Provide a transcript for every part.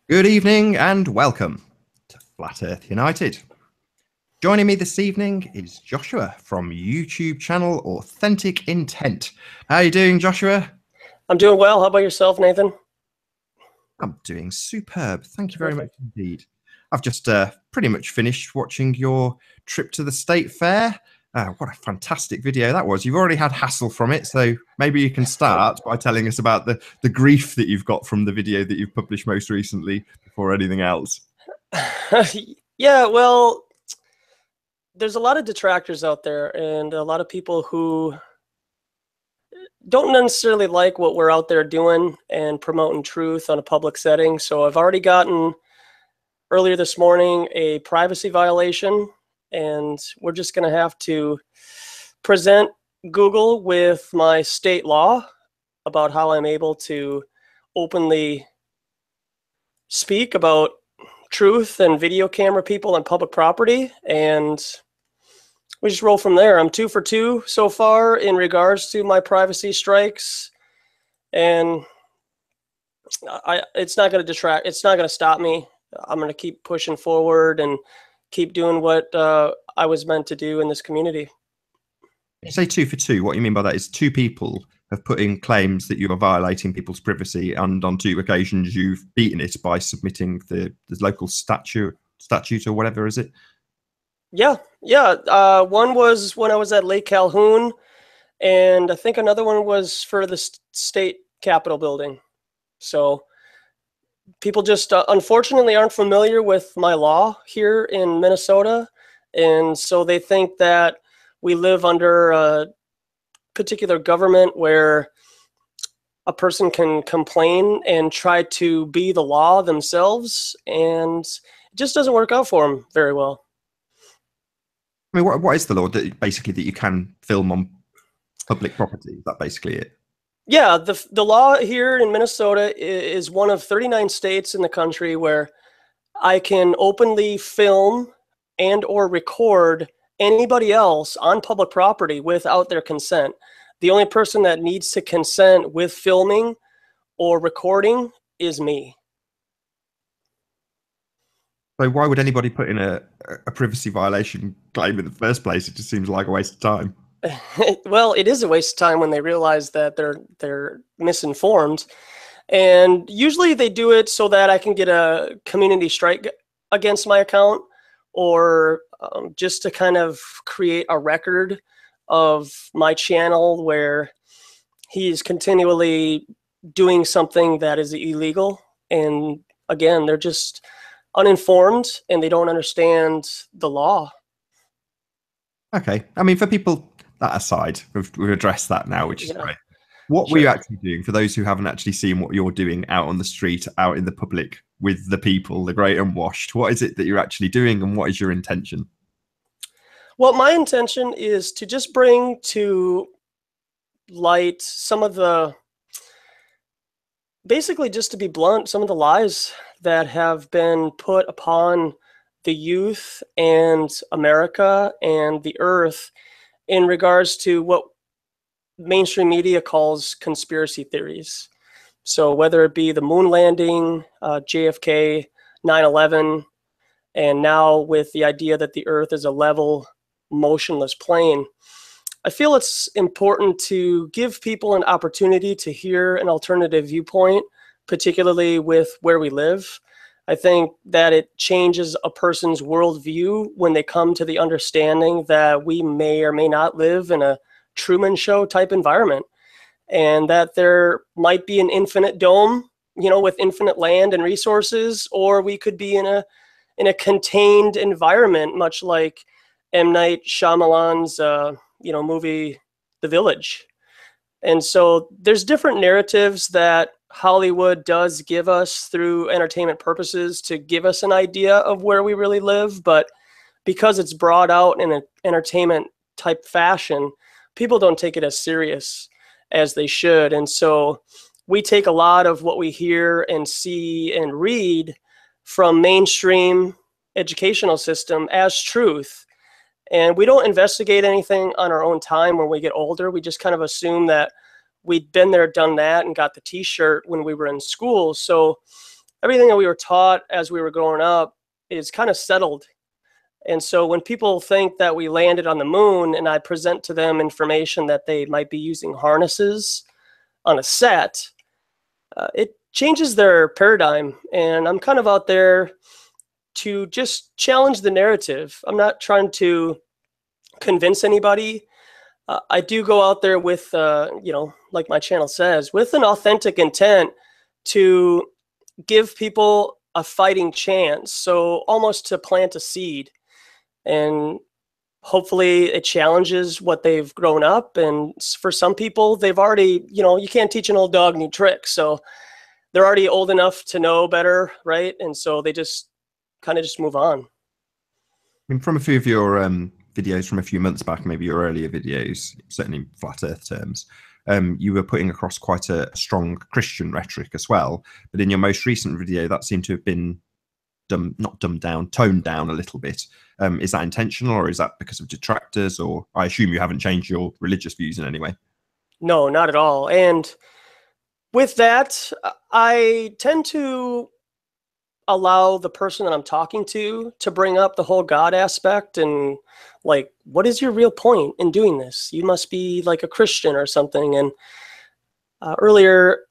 Good evening and welcome to Flat Earth United. Joining me this evening is Joshua from YouTube channel Authentic Intent. How are you doing, Joshua? I'm doing well. How about yourself, Nathan? I'm doing superb. Thank you very much Terrific. indeed. I've just pretty much finished watching your trip to the state fair. What a fantastic video that was. You've already had hassle from it, so maybe you can start by telling us about the grief that you've got from the video that you've published most recently before anything else. Yeah, well, there's a lot of detractors out there and a lot of people who don't necessarily like what we're out there doing and promoting truth on a public setting. So I've already gotten earlier this morning a privacy violation, and we're just going to have to present Google with my state law about how I'm able to openly speak about truth and video camera people on public property, and we just roll from there. I'm 2 for 2 so far in regards to my privacy strikes, and it's not going to detract. It's not going to stop me. I'm going to keep pushing forward and keep doing what I was meant to do in this community. You say 2 for 2. What you mean by that is two people have put in claims that you are violating people's privacy, and on 2 occasions you've beaten it by submitting the local statute or whatever, is it? Yeah. One was when I was at Lake Calhoun, and I think another one was for the state capitol building. So people just unfortunately aren't familiar with my law here in Minnesota, and so they think that we live under a particular government where a person can complain and try to be the law themselves, and it just doesn't work out for them very well. I mean, what is the law that basically that you can film on public property? Is that basically it? Yeah, the law here in Minnesota is one of 39 states in the country where I can openly film and or record anybody else on public property without their consent. The only person that needs to consent with filming or recording is me. So why would anybody put in a privacy violation claim in the first place? It just seems like a waste of time. Well, it is a waste of time when they realize that they're misinformed. And usually they do it so that I can get a community strike against my account, or just to kind of create a record of my channel where he's continually doing something that is illegal. And again, they're just uninformed and they don't understand the law. Okay. I mean, for people that aside, we've addressed that now, which is Yeah. great. What were Sure. you actually doing for those who haven't actually seen what you're doing out on the street, out in the public with the people, the great and washed? What is it that you're actually doing, and what is your intention? Well, my intention is to just bring to light some of the, basically just to be blunt, some of the lies that have been put upon the youth and America and the earth in regards to what mainstream media calls conspiracy theories. So whether it be the moon landing, JFK, 9/11, and now with the idea that the earth is a level, motionless plane, I feel it's important to give people an opportunity to hear an alternative viewpoint, particularly with where we live. I think that it changes a person's worldview when they come to the understanding that we may or may not live in a Truman Show type environment, and that there might be an infinite dome, with infinite land and resources, or we could be in a contained environment, much like M. Night Shyamalan's movie The Village. And so there's different narratives that Hollywood does give us through entertainment purposes to give us an idea of where we really live, but because it's brought out in an entertainment type fashion, people don't take it as serious as they should. And so we take a lot of what we hear and see and read from mainstream educational system as truth. And we don't investigate anything on our own time when we get older. We just kind of assume that we'd been there, done that, and got the t-shirt when we were in school. So everything that we were taught as we were growing up is kind of settled. And so when people think that we landed on the moon and I present to them information that they might be using harnesses on a set, it changes their paradigm. And I'm kind of out there to just challenge the narrative. I'm not trying to convince anybody. I do go out there with, like my channel says, with an authentic intent to give people a fighting chance. So almost to plant a seed. And hopefully it challenges what they've grown up. And for some people, they've already, you can't teach an old dog new tricks. So they're already old enough to know better, right? And so they just kind of just move on. I mean, from a few of your videos from a few months back, maybe your earlier videos, certainly in flat earth terms, you were putting across quite a strong Christian rhetoric as well. But in your most recent video, that seemed to have been toned down a little bit. Is that intentional, or is that because of detractors? Or I assume you haven't changed your religious views in any way. No, not at all. And with that, I tend to allow the person that I'm talking to bring up the whole God aspect and like, what is your real point in doing this? You must be like a Christian or something. And earlier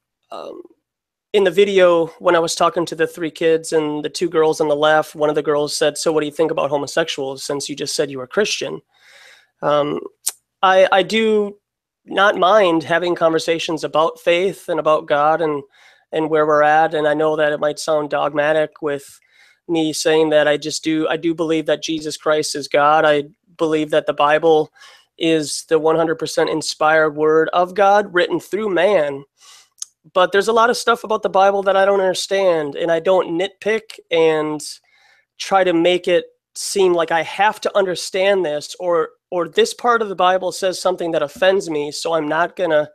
in the video, when I was talking to the 3 kids and the 2 girls on the left, one of the girls said, "So what do you think about homosexuals since you just said you were Christian?" I do not mind having conversations about faith and about God and where we're at. And I know that it might sound dogmatic with me saying that I do believe that Jesus Christ is God. I believe that the Bible is the 100% inspired word of God written through man. But there's a lot of stuff about the Bible that I don't understand, and I don't nitpick and try to make it seem like I have to understand this, or this part of the Bible says something that offends me, so I'm not gonna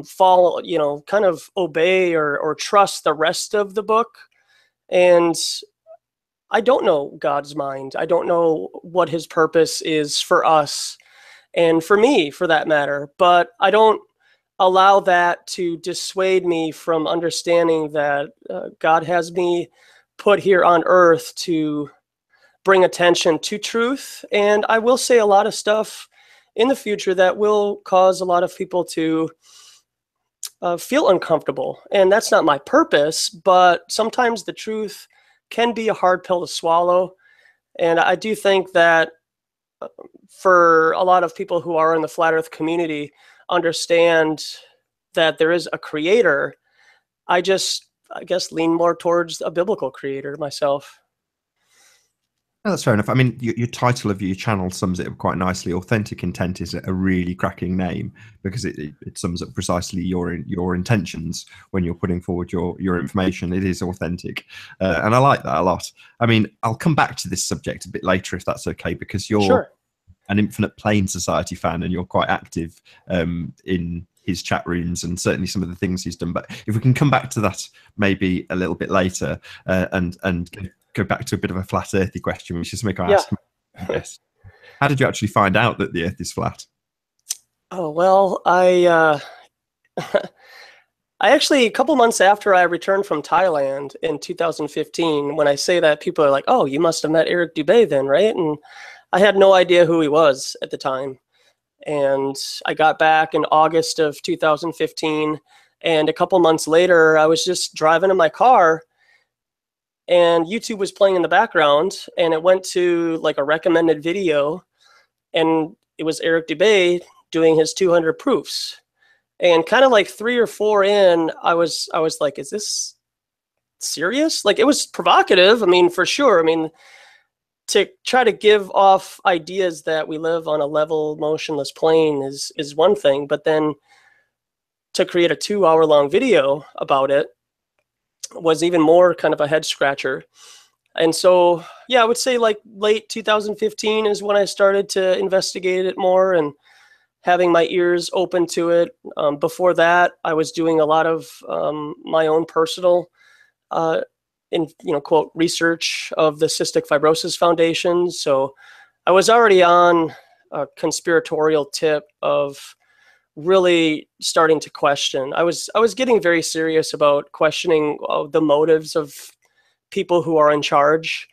follow, kind of obey or trust the rest of the book. And I don't know God's mind. I don't know what his purpose is for us and for me, for that matter. But I don't allow that to dissuade me from understanding that God has me put here on earth to bring attention to truth. And I will say a lot of stuff in the future that will cause a lot of people to feel uncomfortable. And that's not my purpose, but sometimes the truth can be a hard pill to swallow. And I do think that for a lot of people who are in the flat earth community, understand that there is a creator. I guess lean more towards a biblical creator myself. No, that's fair enough. I mean, your title of your channel sums it up quite nicely. Authentic Intent is a really cracking name because it sums up precisely your intentions when you're putting forward your information. It is authentic, and I like that a lot. I mean, I'll come back to this subject a bit later if that's okay, because you're Sure. an Infinite Plane Society fan and you're quite active in his chat rooms and certainly some of the things he's done. But if we can come back to that maybe a little bit later and go back to a bit of a flat earthy question, which is something I asked. Yes. How did you actually find out that the earth is flat? Oh, well, I actually, a couple months after I returned from Thailand in 2015, when I say that, people are like, "Oh, you must have met Eric Dubé then, right?" And I had no idea who he was at the time. And I got back in August of 2015. And a couple months later, I was just driving in my car and YouTube was playing in the background, and it went to like a recommended video, and it was Eric Dubé doing his 200 proofs. And kind of like 3 or 4 in, I was like, is this serious? Like, it was provocative. I mean, for sure. I mean, to try to give off ideas that we live on a level, motionless plane is one thing, but then to create a 2-hour-long video about it was even more kind of a head scratcher. And so, yeah, I would say like late 2015 is when I started to investigate it more and having my ears open to it. Before that, I was doing a lot of my own personal quote, research of the Cystic Fibrosis Foundation. So I was already on a conspiratorial tip of really starting to question. I was getting very serious about questioning the motives of people who are in charge.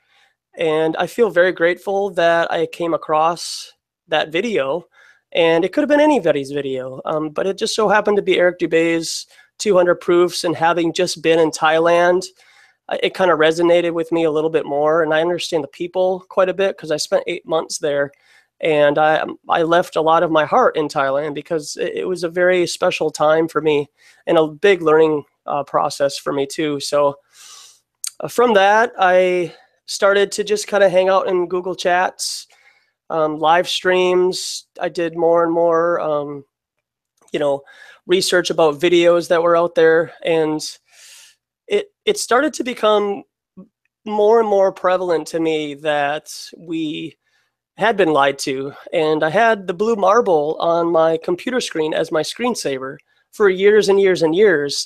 And I feel very grateful that I came across that video. And it could have been anybody's video, but it just so happened to be Eric Dubé's 200 Proofs. And having just been in Thailand, it kind of resonated with me a little bit more. And I understand the people quite a bit because I spent 8 months there. And I left a lot of my heart in Thailand because it was a very special time for me and a big learning process for me too. So from that, I started to just kind of hang out in Google Chats, live streams. I did more and more, research about videos that were out there. And it started to become more and more prevalent to me that we had been lied to. And I had the blue marble on my computer screen as my screensaver for years and years and years.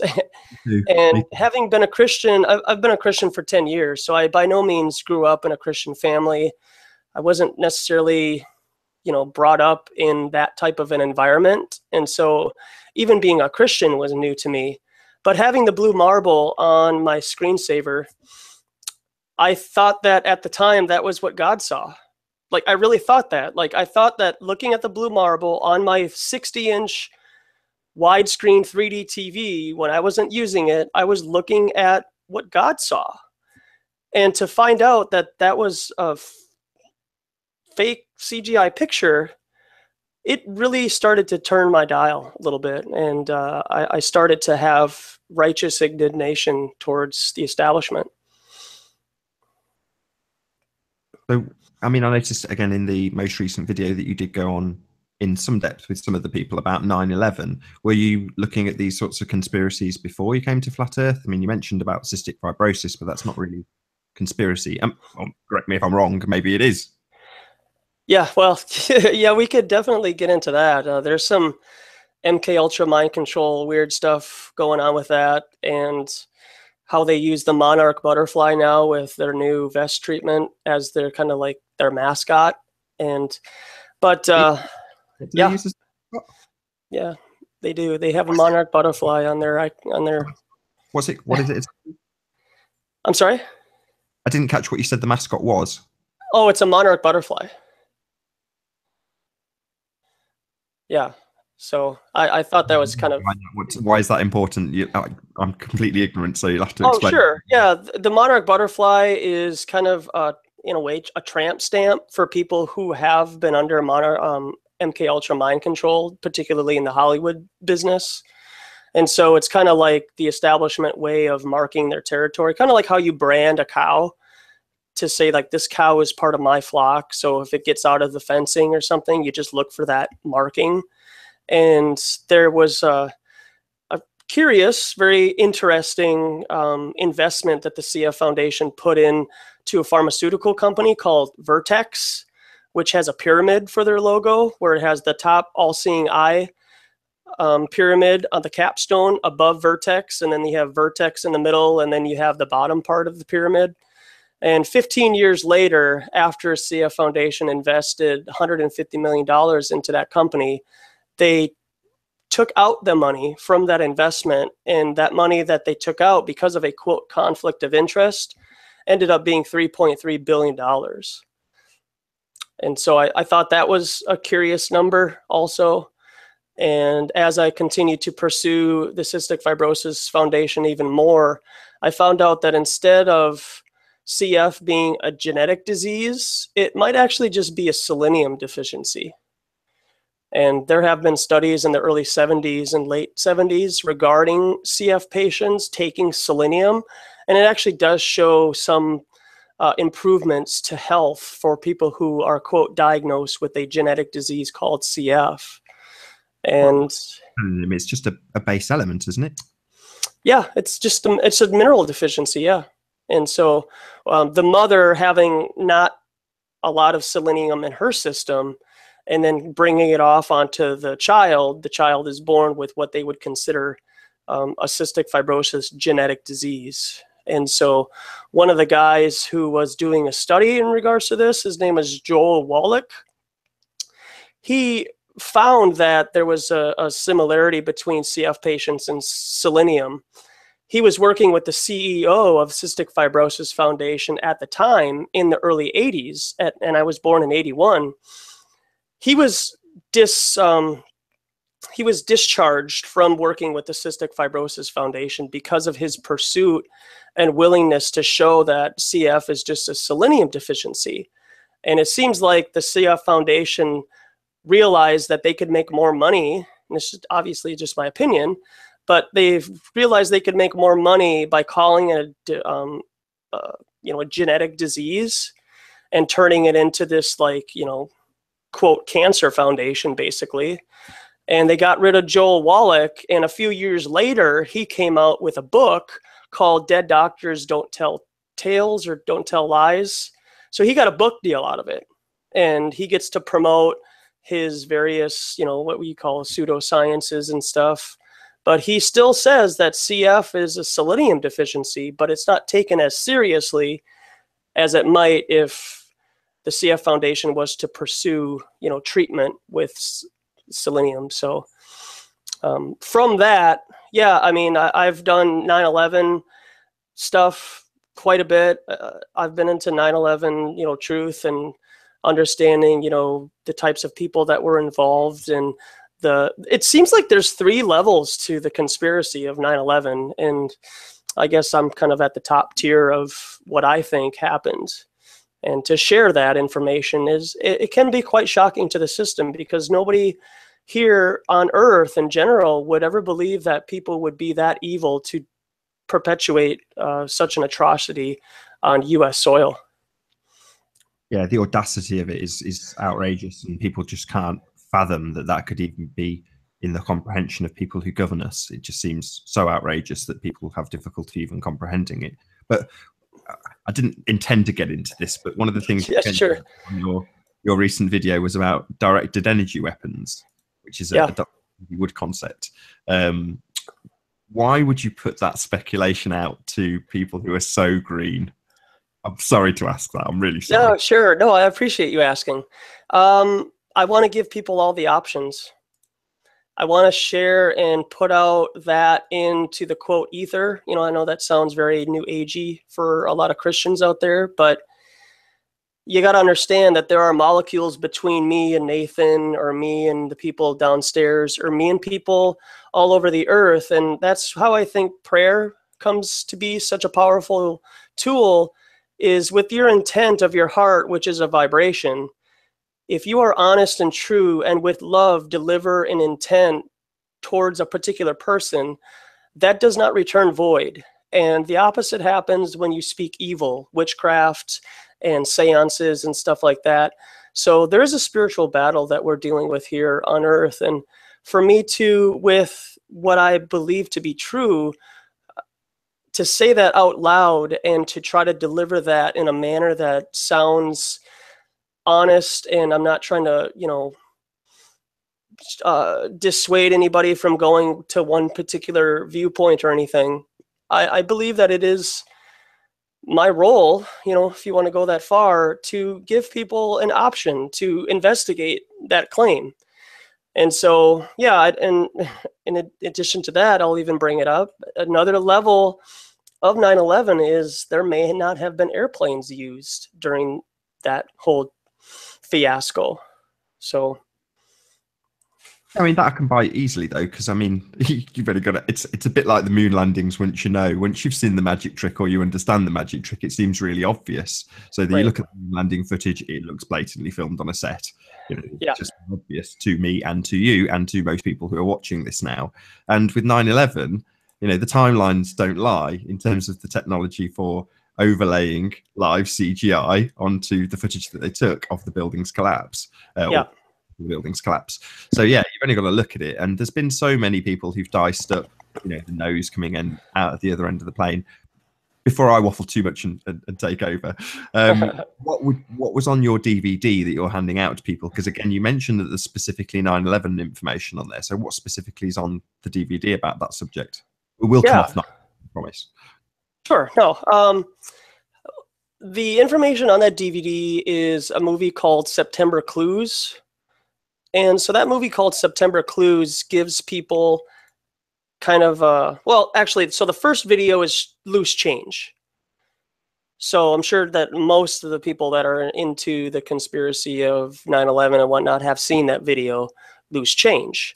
And having been a Christian, I've been a Christian for 10 years. So I by no means grew up in a Christian family. I wasn't necessarily, brought up in that type of an environment. And so even being a Christian was new to me. But having the blue marble on my screensaver, I thought that at the time that was what God saw. Like, I really thought that. Like, I thought that looking at the blue marble on my 60-inch widescreen 3D TV, when I wasn't using it, I was looking at what God saw. And to find out that that was a fake CGI picture, it really started to turn my dial a little bit. And I started to have righteous indignation towards the establishment. So, I mean, I noticed again in the most recent video that you did go on in some depth with some of the people about 9/11. Were you looking at these sorts of conspiracies before you came to Flat Earth? I mean, you mentioned about cystic fibrosis, but that's not really conspiracy. Correct me if I'm wrong. Maybe it is. Yeah, well, yeah, we could definitely get into that. There's some MK Ultra mind control weird stuff going on with that, and how they use the monarch butterfly now with their new vest treatment as their kind of like their mascot. But yeah, yeah, they do. They have a monarch butterfly on their. What's it? What is it? I'm sorry? I didn't catch what you said the mascot was. Oh, it's a monarch butterfly. Yeah. So I thought that was kind of... Why is that important? I'm completely ignorant, so you'll have to explain. Oh, sure. Yeah, the monarch butterfly is kind of, in a way, a tramp stamp for people who have been under MK Ultra mind control, particularly in the Hollywood business. And so it's kind of like the establishment way of marking their territory, kind of like how you brand a cow to say, like, this cow is part of my flock. So if it gets out of the fencing or something, you just look for that marking. And there was a curious, very interesting investment that the CF Foundation put in to a pharmaceutical company called Vertex, which has a pyramid for their logo, where it has the top all-seeing eye pyramid on the capstone above Vertex, and then you have Vertex in the middle, and then you have the bottom part of the pyramid. And 15 years later, after CF Foundation invested $150 million into that company, they took out the money from that investment, and that money that they took out because of a, quote, conflict of interest ended up being $3.3 billion. And so I thought that was a curious number also. And as I continued to pursue the Cystic Fibrosis Foundation even more, I found out that instead of CF being a genetic disease, it might actually just be a selenium deficiency. And there have been studies in the early 70s and late 70s regarding CF patients taking selenium, and it actually does show some improvements to health for people who are, quote, diagnosed with a genetic disease called CF. And it's just a base element, isn't it? Yeah, it's just it's a mineral deficiency, yeah. And so the mother having not a lot of selenium in her system, and then bringing it off onto the child is born with what they would consider a cystic fibrosis genetic disease. And so one of the guys who was doing a study in regards to this, his name is Joel Wallach. He found that there was a similarity between CF patients and selenium. He was working with the CEO of Cystic Fibrosis Foundation at the time in the early 80s, and I was born in 81. He was discharged from working with the Cystic Fibrosis Foundation because of his pursuit and willingness to show that CF is just a selenium deficiency. And it seems like the CF Foundation realized that they could make more money, and this is obviously just my opinion, but they've realized they could make more money by calling it a genetic disease and turning it into this, like, quote, cancer foundation, basically. And they got rid of Joel Wallach, and a few years later, he came out with a book called Dead Doctors Don't Tell Tales or Don't Tell Lies. So he got a book deal out of it, and he gets to promote his various, what we call pseudosciences and stuff. But he still says that CF is a selenium deficiency, but it's not taken as seriously as it might if the CF Foundation was to pursue, treatment with selenium. So from that, yeah, I mean, I've done 9/11 stuff quite a bit. I've been into 9/11, truth and understanding, the types of people that were involved. And it seems like there's 3 levels to the conspiracy of 9/11. And I guess I'm kind of at the top tier of what I think happened. And to share that information it can be quite shocking to the system, because nobody here on Earth in general would ever believe that people would be that evil to perpetuate such an atrocity on U.S. soil. Yeah, the audacity of it is outrageous, and people just can't fathom that could even be in the comprehension of people who govern us. It just seems so outrageous that people have difficulty even comprehending it. But I didn't intend to get into this, but one of the things on your recent video was about directed energy weapons, which is a wood concept. Why would you put that speculation out to people who are so green? I'm sorry to ask that. I'm really sorry. No, sure. No, I appreciate you asking. I want to give people all the options. I want to share and put out that into the quote ether. I know that sounds very new agey for a lot of Christians out there, but you got to understand that there are molecules between me and Nathan, or me and the people downstairs, or me and people all over the earth. And that's how I think prayer comes to be such a powerful tool, is with your intent of your heart, which is a vibration. If you are honest and true and with love deliver an intent towards a particular person, that does not return void. And the opposite happens when you speak evil, witchcraft and seances and stuff like that. So there is a spiritual battle that we're dealing with here on earth. And for me to, with what I believe to be true, to say that out loud and to try to deliver that in a manner that sounds honest, and I'm not trying to, dissuade anybody from going to one particular viewpoint or anything. I believe that it is my role, if you want to go that far, to give people an option to investigate that claim. And so, yeah, and in addition to that, I'll even bring it up. Another level of 9/11 is there may not have been airplanes used during that whole fiasco. So, I mean, that I can buy easily though, because I mean, you've really got it. It's a bit like the moon landings. Once you've seen the magic trick or you understand the magic trick, it seems really obvious. So that you look at the moon landing footage, it looks blatantly filmed on a set. It's just obvious to me and to you and to most people who are watching this now. And with 9/11, the timelines don't lie in terms of the technology for overlaying live CGI onto the footage that they took of the building's collapse. The building's collapse. So yeah, you've only got to look at it, and there's been so many people who've diced up, the nose coming in out of the other end of the plane. Before I waffle too much and take over, what was on your DVD that you're handing out to people? Because again, you mentioned that there's specifically 9/11 information on there. So what specifically is on the DVD about that subject? We'll come off now, I promise. Sure. No. The information on that DVD is a movie called September Clues. And so that movie called September Clues gives people kind of, well, actually, so the first video is Loose Change. So I'm sure that most of the people that are into the conspiracy of 9/11 and whatnot have seen that video, Loose Change.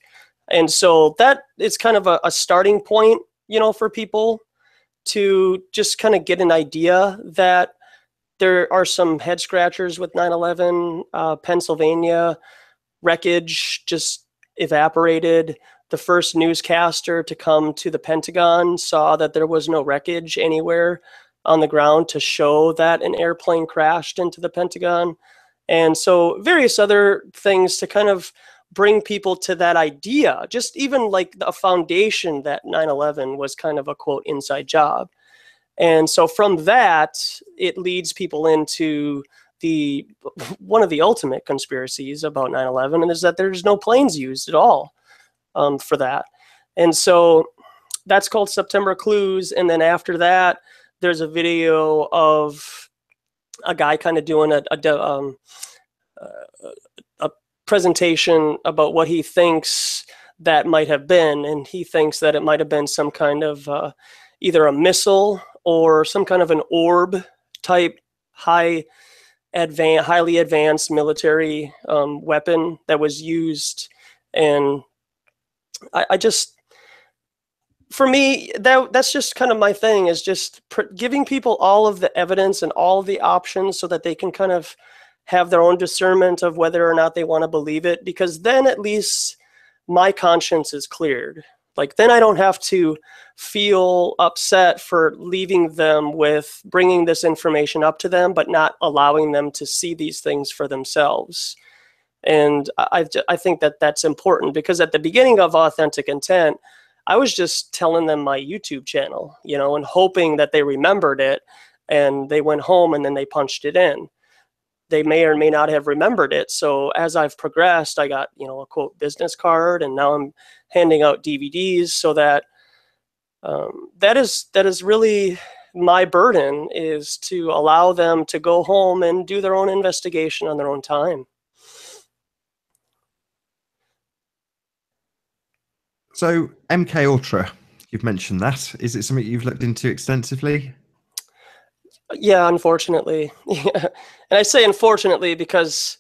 And so that is kind of a starting point, you know, for people to just kind of get an idea that there are some head scratchers with 9/11, Pennsylvania wreckage just evaporated. The first newscaster to come to the Pentagon saw that there was no wreckage anywhere on the ground to show that an airplane crashed into the Pentagon. And so various other things to kind of bring people to that idea, just even like a foundation that 9/11 was kind of a quote inside job. And so from that, it leads people into the one of the ultimate conspiracies about 9/11, and is that there's no planes used at all for that. And so that's called September Clues. And then after that, there's a video of a guy kind of doing a presentation about what he thinks that might have been, and he thinks that it might have been some kind of either a missile or some kind of an orb type highly advanced military weapon that was used. And I just, for me, that's just kind of my thing, is just giving people all of the evidence and all of the options so that they can kind of have their own discernment of whether or not they want to believe it, because then at least my conscience is cleared. Like, then I don't have to feel upset for leaving them with bringing this information up to them, but not allowing them to see these things for themselves. And I think that that's important, because at the beginning of Authentic Intent, I was just telling them my YouTube channel, you know, and hoping that they remembered it, and they went home and then they punched it in. They may or may not have remembered it. So as I've progressed, I got, you know, a quote business card, and now I'm handing out DVDs, so that that is really my burden, is to allow them to go home and do their own investigation on their own time. So MK Ultra, you've mentioned that. Is it something you've looked into extensively? Yeah, unfortunately. Yeah. And I say unfortunately because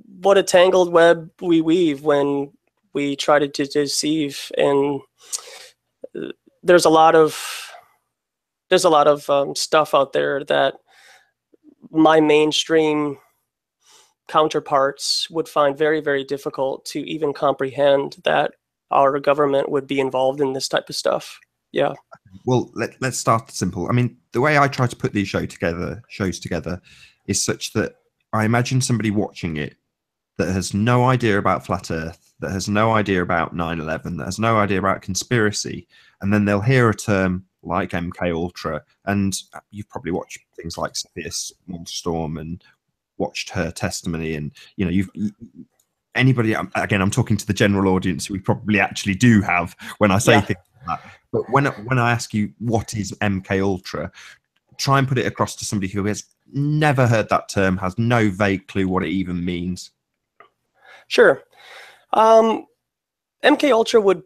what a tangled web we weave when we try to deceive. And there's a lot of stuff out there that my mainstream counterparts would find very, very difficult to even comprehend, that our government would be involved in this type of stuff. Yeah. Well, let's start simple. I mean, the way I try to put these shows together is such that I imagine somebody watching it that has no idea about Flat Earth, that has no idea about 9/11, that has no idea about conspiracy, and then they'll hear a term like MK Ultra, and you've probably watched things like Sophia Storm and watched her testimony, and you know, anybody, again, I'm talking to the general audience who we probably actually do have when I say things like that. But when I ask you what is MK Ultra, try and put it across to somebody who has never heard that term, has no vague clue what it even means. Sure. MK Ultra would,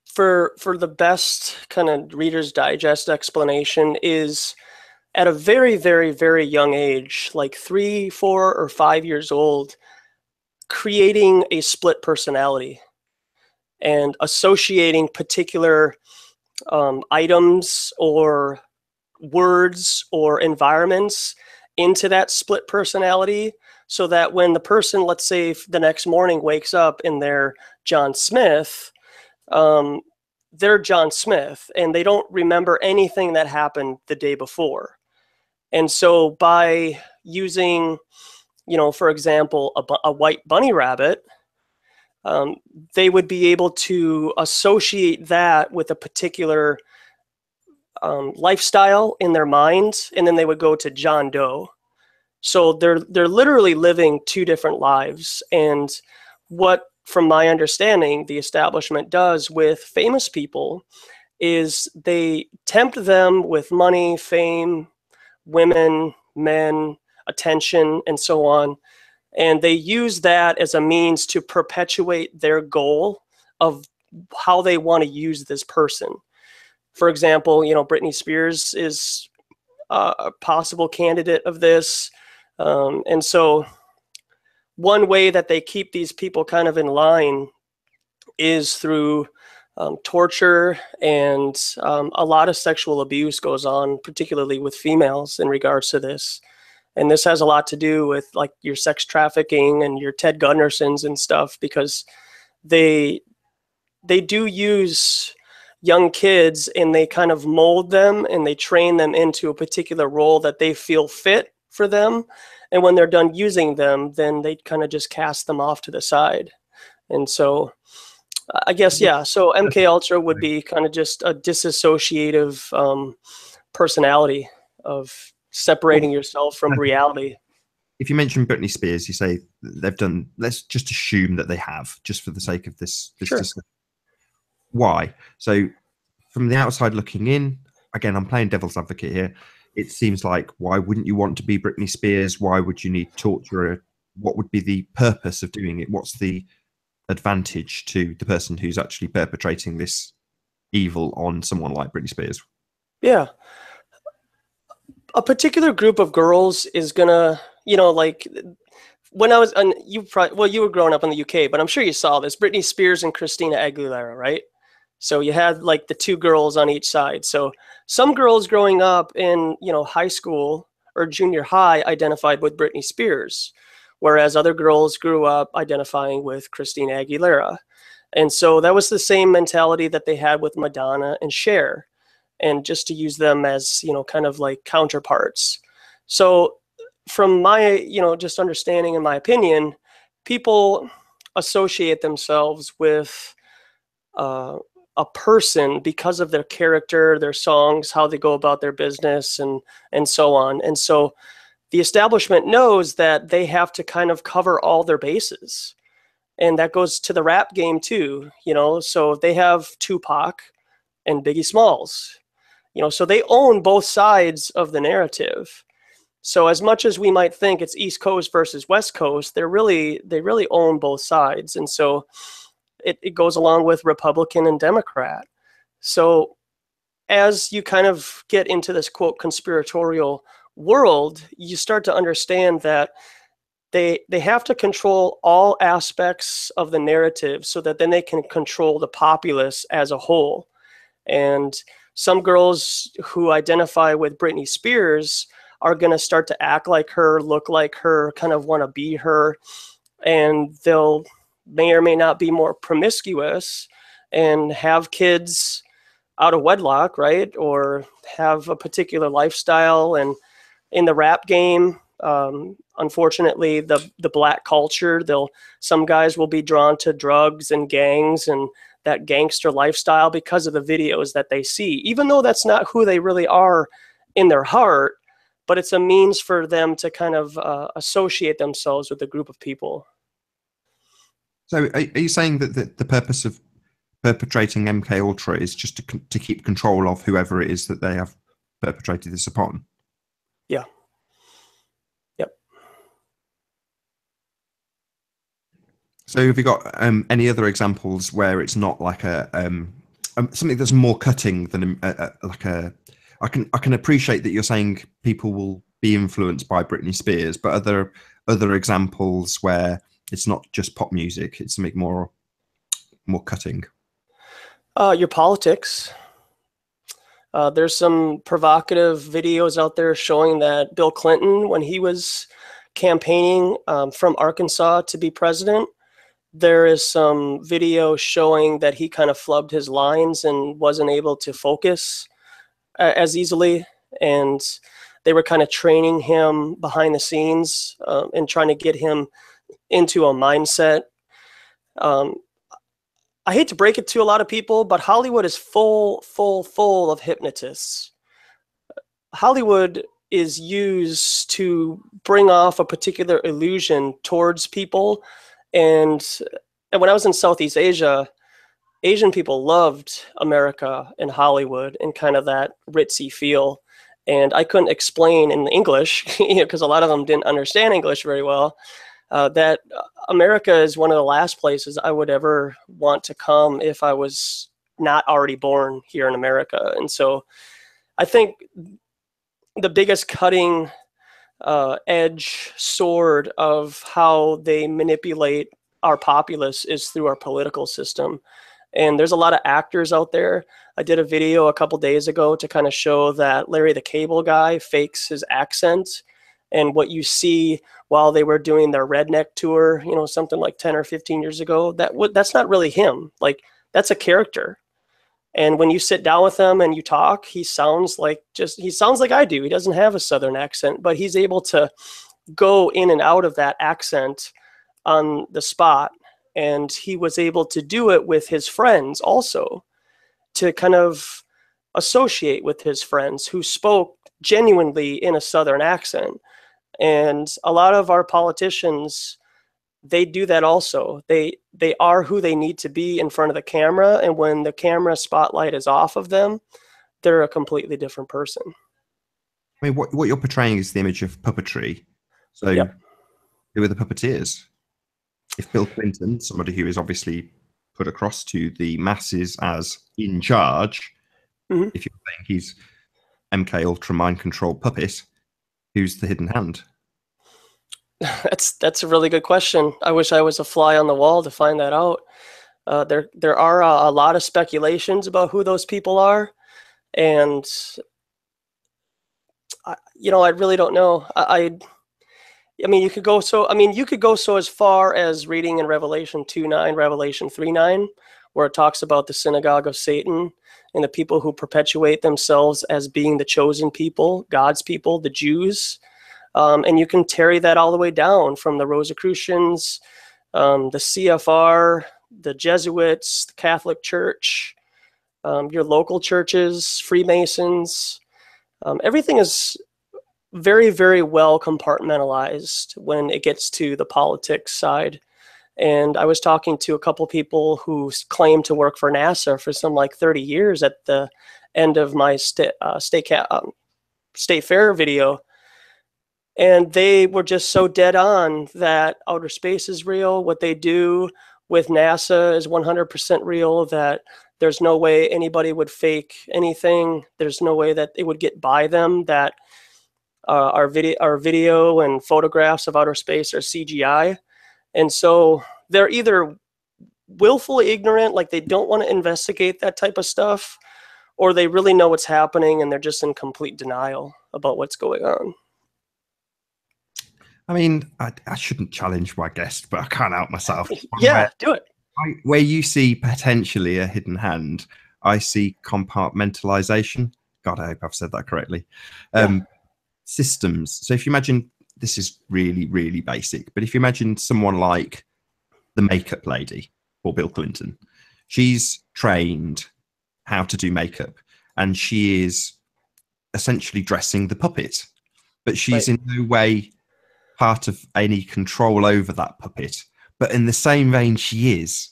for the best kind of Reader's Digest explanation, is at a very, very, very young age, like 3, 4, or 5 years old, creating a split personality and associating particular items or words or environments into that split personality, so that when the person, let's say the next morning, wakes up and they're John Smith, they're John Smith, and they don't remember anything that happened the day before. And so by using, you know, for example, a white bunny rabbit, they would be able to associate that with a particular lifestyle in their minds, and then they would go to John Doe. So they're literally living two different lives. And what, from my understanding, the establishment does with famous people is they tempt them with money, fame, women, men, attention, and so on. And they use that as a means to perpetuate their goal of how they want to use this person. For example, Britney Spears is a possible candidate of this. And so one way that they keep these people kind of in line is through torture, and a lot of sexual abuse goes on, particularly with females in regards to this. And this has a lot to do with like your sex trafficking and your Ted Gundersons and stuff, because they do use young kids and they kind of mold them and they train them into a particular role that they feel fit for them. And when they're done using them, then they kind of just cast them off to the side. And so I guess, yeah, so MK Ultra would be kind of just a disassociative personality of separating yourself from reality. If you mention Britney Spears, you say they've done, let's just assume that they have, just for the sake of this Sure. discussion. Why? So from the outside looking in, again, I'm playing devil's advocate here. It seems like, why wouldn't you want to be Britney Spears? Why would you need torture? What would be the purpose of doing it? What's the advantage to the person who's actually perpetrating this evil on someone like Britney Spears? Yeah. A particular group of girls is gonna, like when I was, you were growing up in the UK, but I'm sure you saw this, Britney Spears and Christina Aguilera, right? So you had like the two girls on each side. So some girls growing up in, high school or junior high identified with Britney Spears, whereas other girls grew up identifying with Christina Aguilera. And so that was the same mentality that they had with Madonna and Cher, and just to use them as, kind of like counterparts. So from my, just understanding, in my opinion, people associate themselves with a person because of their character, their songs, how they go about their business, and so on. And so the establishment knows that they have to kind of cover all their bases. And that goes to the rap game too, so they have Tupac and Biggie Smalls, so they own both sides of the narrative. So as much as we might think it's East Coast versus West Coast, they really own both sides. And so it goes along with Republican and Democrat. So as you kind of get into this, quote, conspiratorial world, you start to understand that they have to control all aspects of the narrative so that then they can control the populace as a whole. And some girls who identify with Britney Spears are going to start to act like her, look like her, kind of want to be her, and they'll may or may not be more promiscuous and have kids out of wedlock, right? Or have a particular lifestyle. And in the rap game, unfortunately, the black culture, some guys will be drawn to drugs and gangs and that gangster lifestyle because of the videos that they see, even though that's not who they really are in their heart, but it's a means for them to kind of associate themselves with a group of people. So are you saying that the purpose of perpetrating MK Ultra is just to keep control of whoever it is that they have perpetrated this upon? Yeah. Yep. So have you got any other examples where it's not like something that's more cutting than like a? I can appreciate that you're saying people will be influenced by Britney Spears, but other examples where it's not just pop music, it's something more cutting. Your politics. There's some provocative videos out there showing that Bill Clinton, when he was campaigning from Arkansas to be president, there is some video showing that he kind of flubbed his lines and wasn't able to focus as easily. And they were kind of training him behind the scenes and trying to get him into a mindset. I hate to break it to a lot of people, but Hollywood is full of hypnotists. Hollywood is used to bring off a particular illusion towards people. And when I was in Southeast Asia, Asian people loved America and Hollywood and kind of that ritzy feel. And I couldn't explain in English, because a lot of them didn't understand English very well. that America is one of the last places I would ever want to come if I was not already born here in America. And so I think the biggest cutting edge sword of how they manipulate our populace is through our political system. And there's a lot of actors out there. I did a video a couple days ago to kind of show that Larry the Cable Guy fakes his accent. And what you see while they were doing their redneck tour, you know, something like 10 or 15 years ago, that's not really him. Like, that's a character. And when you sit down with him and you talk, he sounds like I do. He doesn't have a Southern accent, but he's able to go in and out of that accent on the spot. And he was able to do it with his friends also, to kind of associate with his friends who spoke genuinely in a Southern accent. And a lot of our politicians, they do that also. They are who they need to be in front of the camera, and when the camera spotlight is off of them, they're a completely different person. I mean, what you're portraying is the image of puppetry. So Yep. Who are the puppeteers? If Bill Clinton, somebody who is obviously put across to the masses as in charge, Mm-hmm. if you're saying he's MK Ultra mind control puppet, who's the hidden hand? That's a really good question. I wish I was a fly on the wall to find that out. There are a lot of speculations about who those people are, and I really don't know. I mean, you could go so as far as reading in Revelation 2:9, Revelation 3:9, where it talks about the synagogue of Satan and the people who perpetuate themselves as being the chosen people, God's people, the Jews. And you can carry that all the way down from the Rosicrucians, the CFR, the Jesuits, the Catholic Church, your local churches, Freemasons. Everything is very, very well compartmentalized when it gets to the politics side. And I was talking to a couple people who claim to work for NASA for some like 30 years at the end of my state fair video. And they were just so dead on that outer space is real. What they do with NASA is 100% real, that there's no way anybody would fake anything. There's no way that it would get by them, that our video and photographs of outer space are CGI. And so they're either willfully ignorant, like they don't want to investigate that type of stuff, or they really know what's happening and they're just in complete denial about what's going on. I mean, I shouldn't challenge my guest, but I can't help myself. Yeah, do it. Where you see potentially a hidden hand, I see compartmentalization. God, I hope I've said that correctly. Systems. So if you imagine, this is really, really basic, but if you imagine someone like the makeup lady or Bill Clinton, she's trained how to do makeup and she is essentially dressing the puppet, but she's in no way part of any control over that puppet. But in the same vein, she's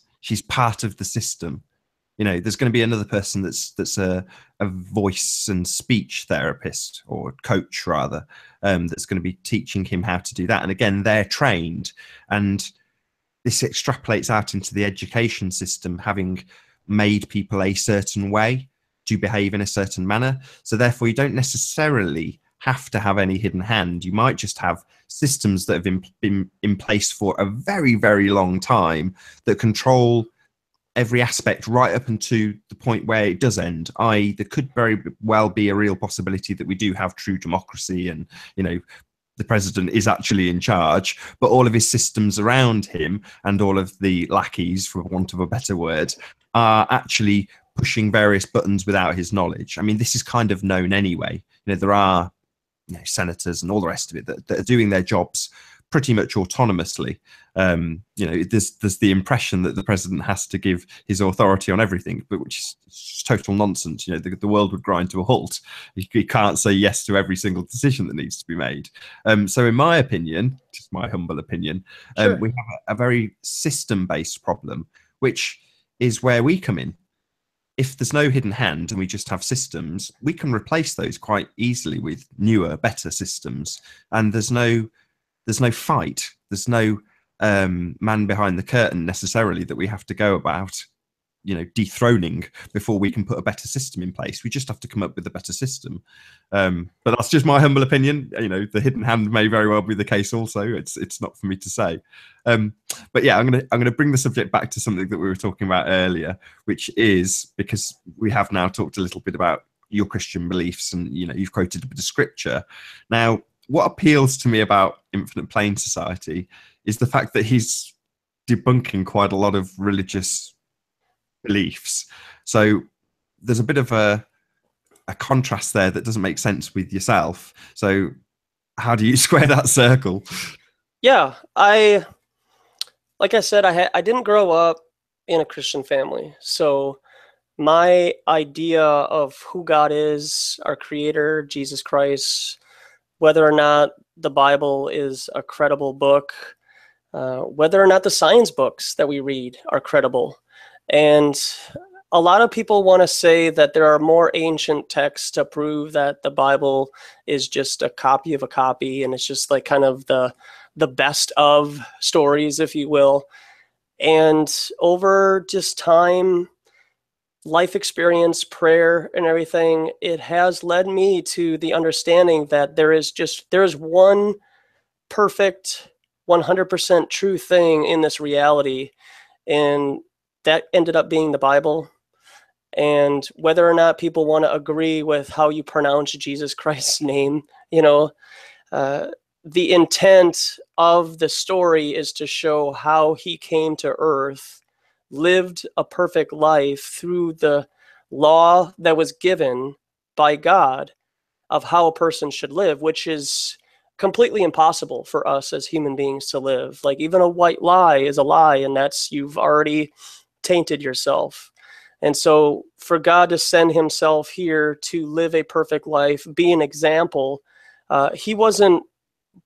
part of the system. You know, there's going to be another person that's a voice and speech therapist, or coach rather, that's going to be teaching him how to do that. And again, they're trained, and this extrapolates out into the education system, having made people a certain way to behave in a certain manner. So therefore, you don't necessarily have to have any hidden hand. You might just have systems that have been in place for a very, very long time that control every aspect right up until the point where it does end. I.e., there could very well be a real possibility that we do have true democracy and, you know, the president is actually in charge, but all of his systems around him and all of the lackeys, for want of a better word, are actually pushing various buttons without his knowledge. I mean, this is kind of known anyway. You know, there are senators and all the rest of it that are doing their jobs pretty much autonomously. You know, there's the impression that the president has to give his authority on everything, but which is total nonsense. You know, the world would grind to a halt. You can't say yes to every single decision that needs to be made. So in my opinion, just my humble opinion, Sure. we have a very system-based problem, which is where we come in. If there's no hidden hand and we just have systems, we can replace those quite easily with newer, better systems. And there's no fight. There's no man behind the curtain necessarily that we have to go about, dethroning before we can put a better system in place. We just have to come up with a better system. But that's just my humble opinion. The hidden hand may very well be the case also. It's not for me to say. But yeah, I'm gonna bring the subject back to something that we were talking about earlier, which is, because we have now talked a little bit about your Christian beliefs, and you've quoted a bit of scripture. Now, what appeals to me about Infinite Plane Society is the fact that he's debunking quite a lot of religious beliefs. So there's a bit of a contrast there that doesn't make sense with yourself. So how do you square that circle? Yeah, like I said, I didn't grow up in a Christian family. So my idea of who God is, our creator, Jesus Christ, whether or not the Bible is a credible book, whether or not the science books that we read are credible. And a lot of people want to say that there are more ancient texts to prove that the Bible is just a copy of a copy, and it's just like kind of the best of stories, if you will. And over just time, life experience, prayer, and everything, it has led me to the understanding that there is one perfect 100% true thing in this reality, and that ended up being the Bible. And whether or not people want to agree with how you pronounce Jesus Christ's name, the intent of the story is to show how he came to earth, lived a perfect life through the law that was given by God of how a person should live, which is completely impossible for us as human beings to live. Like, even a white lie is a lie, and you've already tainted yourself. And so for God to send himself here to live a perfect life, be an example, he wasn't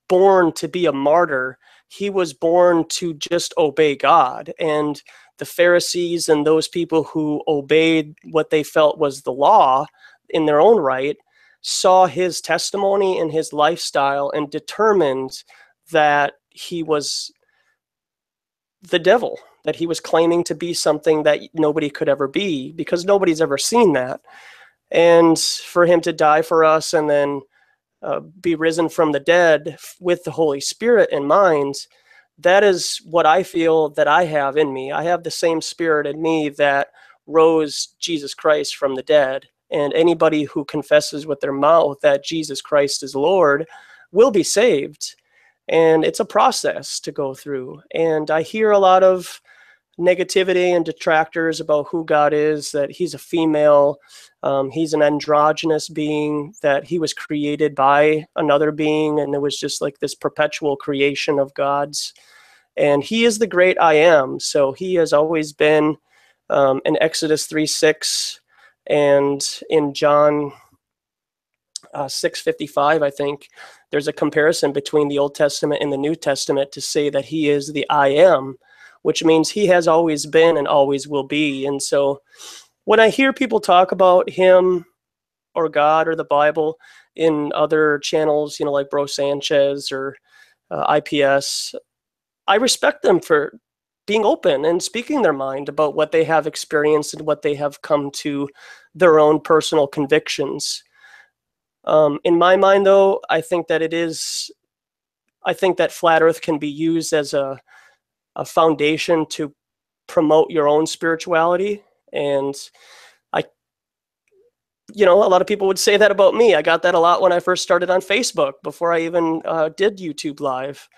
born to be a martyr. He was born to just obey God. And the Pharisees and those people who obeyed what they felt was the law in their own right saw his testimony and his lifestyle and determined that he was the devil, that he was claiming to be something that nobody could ever be, because nobody's ever seen that. And for him to die for us and then be risen from the dead with the Holy Spirit in mind, that is what I feel that I have in me. I have the same spirit in me that rose Jesus Christ from the dead. And anybody who confesses with their mouth that Jesus Christ is Lord will be saved. And it's a process to go through. And I hear a lot of negativity and detractors about who God is, that he's a female, he's an androgynous being, that he was created by another being, and it was just like this perpetual creation of God's. And he is the great I am. So he has always been, in Exodus 3:6 and in John 6:55, I think, there's a comparison between the Old Testament and the New Testament to say that he is the I am, which means he has always been and always will be. And so when I hear people talk about him or God or the Bible in other channels, like Bro Sanchez or IPS, I respect them for being open and speaking their mind about what they have experienced and what they have come to their own personal convictions. In my mind, though, I think that flat earth can be used as a foundation to promote your own spirituality. And a lot of people would say that about me. I got that a lot when I first started on Facebook, before I even did YouTube Live,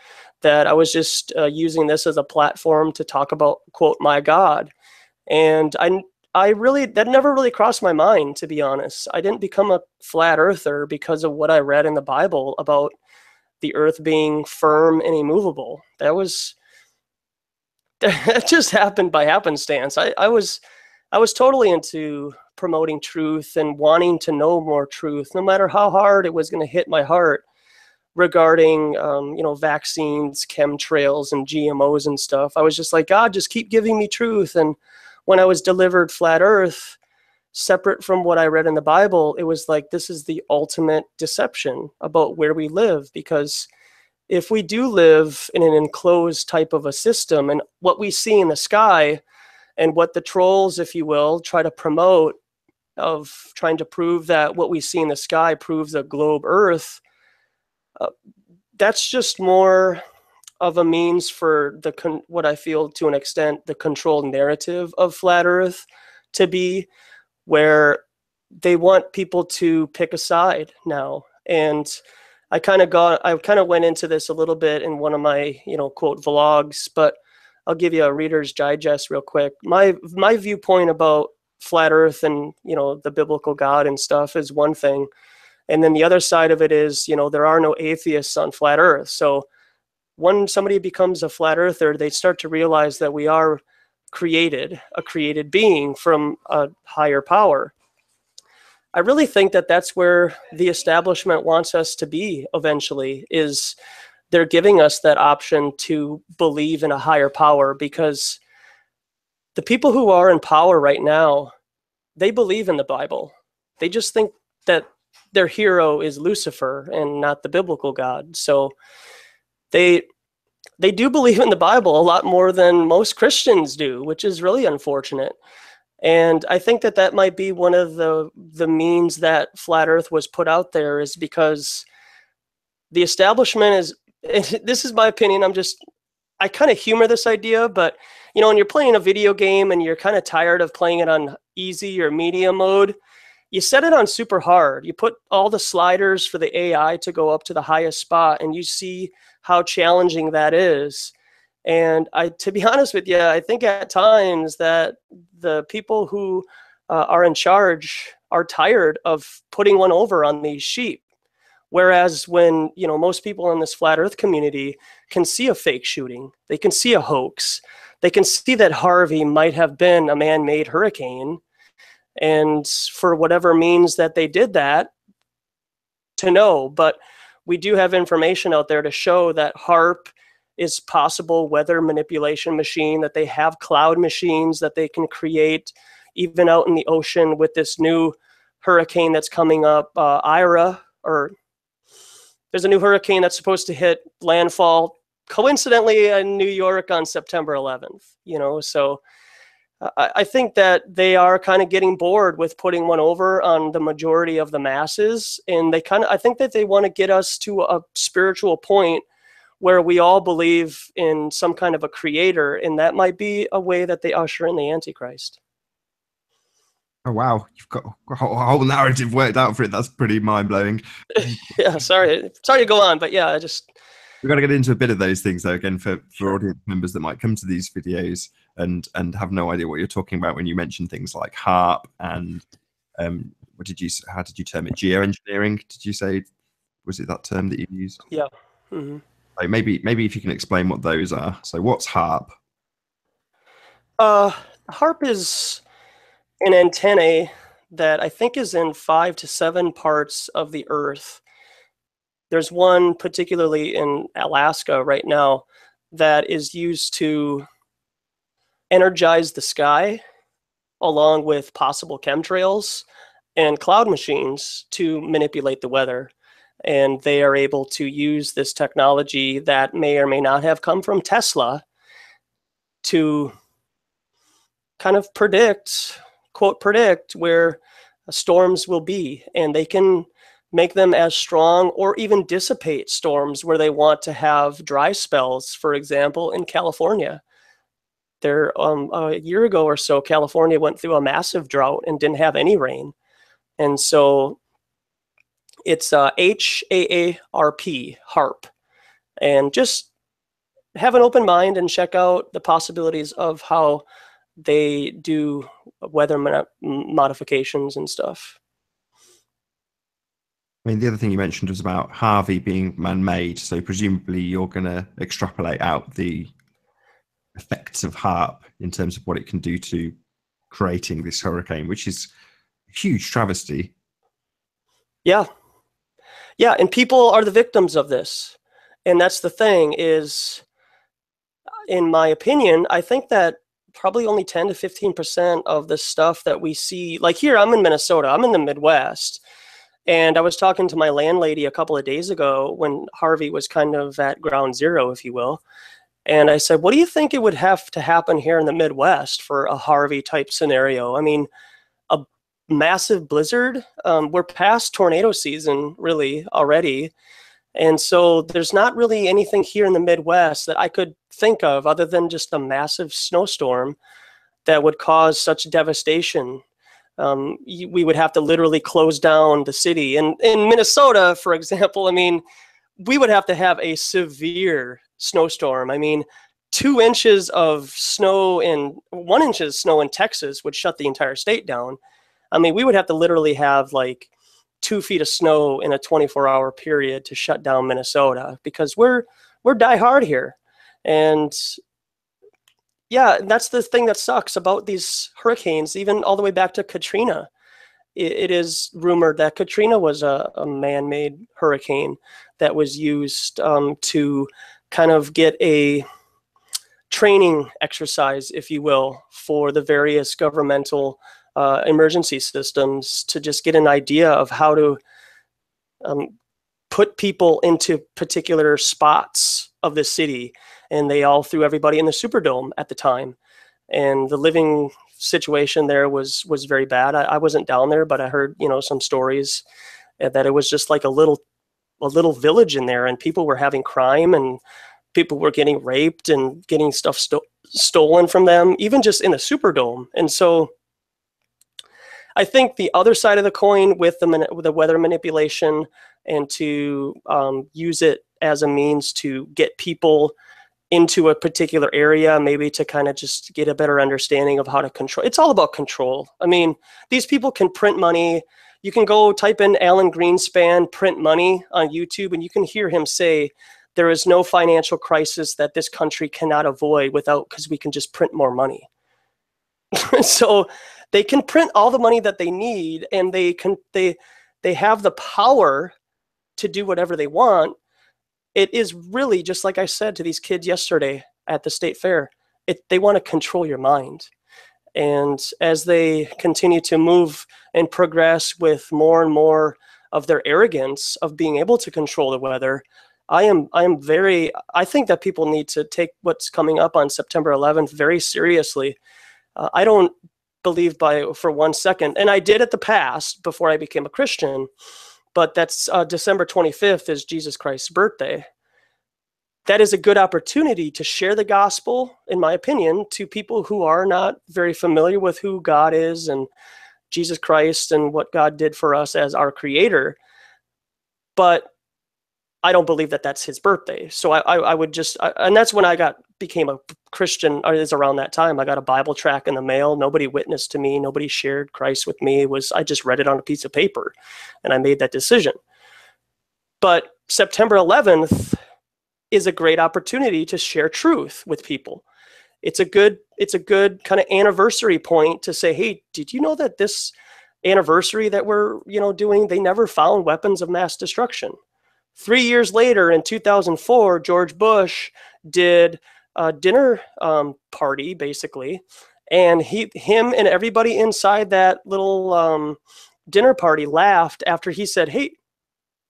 that I was just using this as a platform to talk about, quote, my God. And that never really crossed my mind, to be honest. I didn't become a flat earther because of what I read in the Bible about the earth being firm and immovable. That just happened by happenstance. I was totally into promoting truth and wanting to know more truth, no matter how hard it was going to hit my heart, regarding vaccines, chemtrails, and GMOs and stuff. I was just like, God, just keep giving me truth. And when I was delivered flat earth, separate from what I read in the Bible, it was like, this is the ultimate deception about where we live, because if we do live in an enclosed type of a system, and what we see in the sky and what the trolls, if you will, try to promote of trying to prove that what we see in the sky proves a globe Earth, that's just more of a means for what I feel to an extent the controlled narrative of flat Earth to be, where they want people to pick a side now. And I kind of went into this a little bit in one of my, quote, vlogs, but I'll give you a Reader's Digest real quick. My viewpoint about flat Earth and, the biblical God and stuff is one thing. And then the other side of it is, there are no atheists on flat Earth. So when somebody becomes a flat earther, they start to realize that we are a created being from a higher power. I really think that that's where the establishment wants us to be eventually, is they're giving us that option to believe in a higher power, because the people who are in power right now, they believe in the Bible. They just think that their hero is Lucifer and not the biblical God. So they do believe in the Bible a lot more than most Christians do, which is really unfortunate. And I think that that might be one of the means that flat Earth was put out there, is because the establishment is, this is my opinion, I kind of humor this idea, but when you're playing a video game and you're kind of tired of playing it on easy or medium mode, you set it on super hard. You put all the sliders for the AI to go up to the highest spot, and you see how challenging that is. And to be honest with you, I think at times that the people who are in charge are tired of putting one over on these sheep. Whereas when, most people in this flat Earth community can see a fake shooting, they can see a hoax, they can see that Harvey might have been a man-made hurricane, and for whatever means that they did that, to know. But we do have information out there to show that HARP is possible weather manipulation machine, that they have cloud machines that they can create even out in the ocean with this new hurricane that's coming up, Ira, or there's a new hurricane that's supposed to hit landfall coincidentally in New York on September 11th, so I think that they are kind of getting bored with putting one over on the majority of the masses. And I think that they want to get us to a spiritual point where we all believe in some kind of a creator. And that might be a way that they usher in the Antichrist. Oh, wow. You've got a whole narrative worked out for it. That's pretty mind-blowing. Yeah, sorry to go on, but yeah, we've got to get into a bit of those things, though, again, for audience members that might come to these videos and have no idea what you're talking about when you mention things like HARP and how did you term it? Geoengineering, did you say? Was it that term that you used? Yeah. Mm-hmm. Like maybe if you can explain what those are. So what's HARP? HARP is an antennae that I think is in 5 to 7 parts of the Earth. There's one particularly in Alaska right now that is used to energize the sky, along with possible chemtrails and cloud machines to manipulate the weather. And they are able to use this technology that may or may not have come from Tesla to kind of predict, quote, predict where storms will be. And they can make them as strong or even dissipate storms where they want to have dry spells, for example, in California. There, a year ago or so, California went through a massive drought and didn't have any rain. And so it's HAARP, HARP. And just have an open mind and check out the possibilities of how they do weather modifications and stuff. I mean, the other thing you mentioned was about Harvey being man-made. So presumably you're going to extrapolate out the effects of HARP in terms of what it can do to creating this hurricane, which is a huge travesty. Yeah. Yeah, and people are the victims of this. And that's the thing is, in my opinion, I think that probably only 10 to 15% of the stuff that we see, like here, I'm in Minnesota, I'm in the Midwest, And I was talking to my landlady a couple of days ago when Harvey was kind of at ground zero, if you will. And I said, what do you think it would have to happen here in the Midwest for a Harvey type scenario? I mean, a massive blizzard. We're past tornado season really already. And so there's not really anything here in the Midwest that I could think of other than just a massive snowstorm that would cause such devastation. We would have to literally close down the city. And in Minnesota, for example, I mean, we would have to have a severe snowstorm. I mean, 2 inches of snow and 1 inch of snow in Texas would shut the entire state down. I mean, we would have to literally have like 2 feet of snow in a 24-hour period to shut down Minnesota, because we're die hard here. And yeah, that's the thing that sucks about these hurricanes, even all the way back to Katrina. It is rumored that Katrina was a man-made hurricane that was used to kind of get a training exercise, if you will, for the various governmental emergency systems to just get an idea of how to put people into particular spots of the city. And they all threw everybody in the Superdome at the time. And the living situation there was very bad. I wasn't down there, but I heard, some stories that it was just like a little village in there, and people were having crime, and people were getting raped and getting stuff stolen from them, even just in the Superdome. And so I think the other side of the coin with the weather manipulation, and to use it as a means to get people into a particular area, maybe to kind of just get a better understanding of how to control. It's all about control. I mean, these people can print money. You can go type in Alan Greenspan print money on YouTube, and you can hear him say, there is no financial crisis that this country cannot avoid because we can just print more money. So they can print all the money that they need, and they have the power to do whatever they want. It is really, just like I said to these kids yesterday at the state fair, they want to control your mind. And as they continue to move and progress with more and more of their arrogance of being able to control the weather, I think that people need to take what's coming up on September 11th very seriously. I don't believe for 1 second, and I did at the past before I became a Christian, but that's December 25th is Jesus Christ's birthday. That is a good opportunity to share the gospel, in my opinion, to people who are not very familiar with who God is and Jesus Christ and what God did for us as our creator. But I don't believe that that's his birthday. So I would just, and that's when I became a Christian, or is around that time. I got a Bible tract in the mail. Nobody witnessed to me. Nobody shared Christ with me. I just read it on a piece of paper, and I made that decision. But September 11th is a great opportunity to share truth with people. It's a good kind of anniversary point to say, hey, did you know that this anniversary that we're doing, they never found weapons of mass destruction? 3 years later, in 2004, George Bush did a dinner party, basically, and him and everybody inside that little dinner party laughed after he said, hey,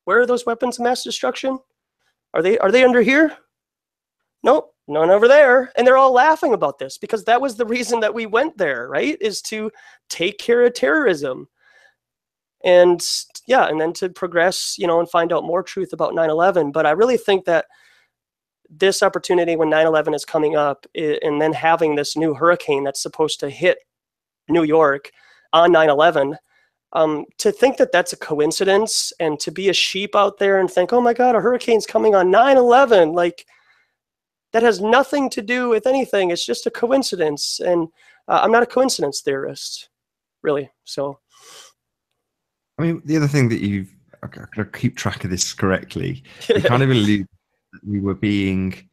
where are those weapons of mass destruction? Are they under here? Nope, none over there. And they're all laughing about this because that was the reason that we went there, right? Is to take care of terrorism. And yeah, and then to progress, and find out more truth about 9/11. But I really think that this opportunity when 9/11 is coming up, and then having this new hurricane that's supposed to hit New York on 9/11, to think that that's a coincidence, and to be a sheep out there and think, oh my God, a hurricane's coming on 9/11, like that has nothing to do with anything. It's just a coincidence. And I'm not a coincidence theorist, really. So. I mean, the other thing that I've got to keep track of this correctly, you kind of alluded that we were being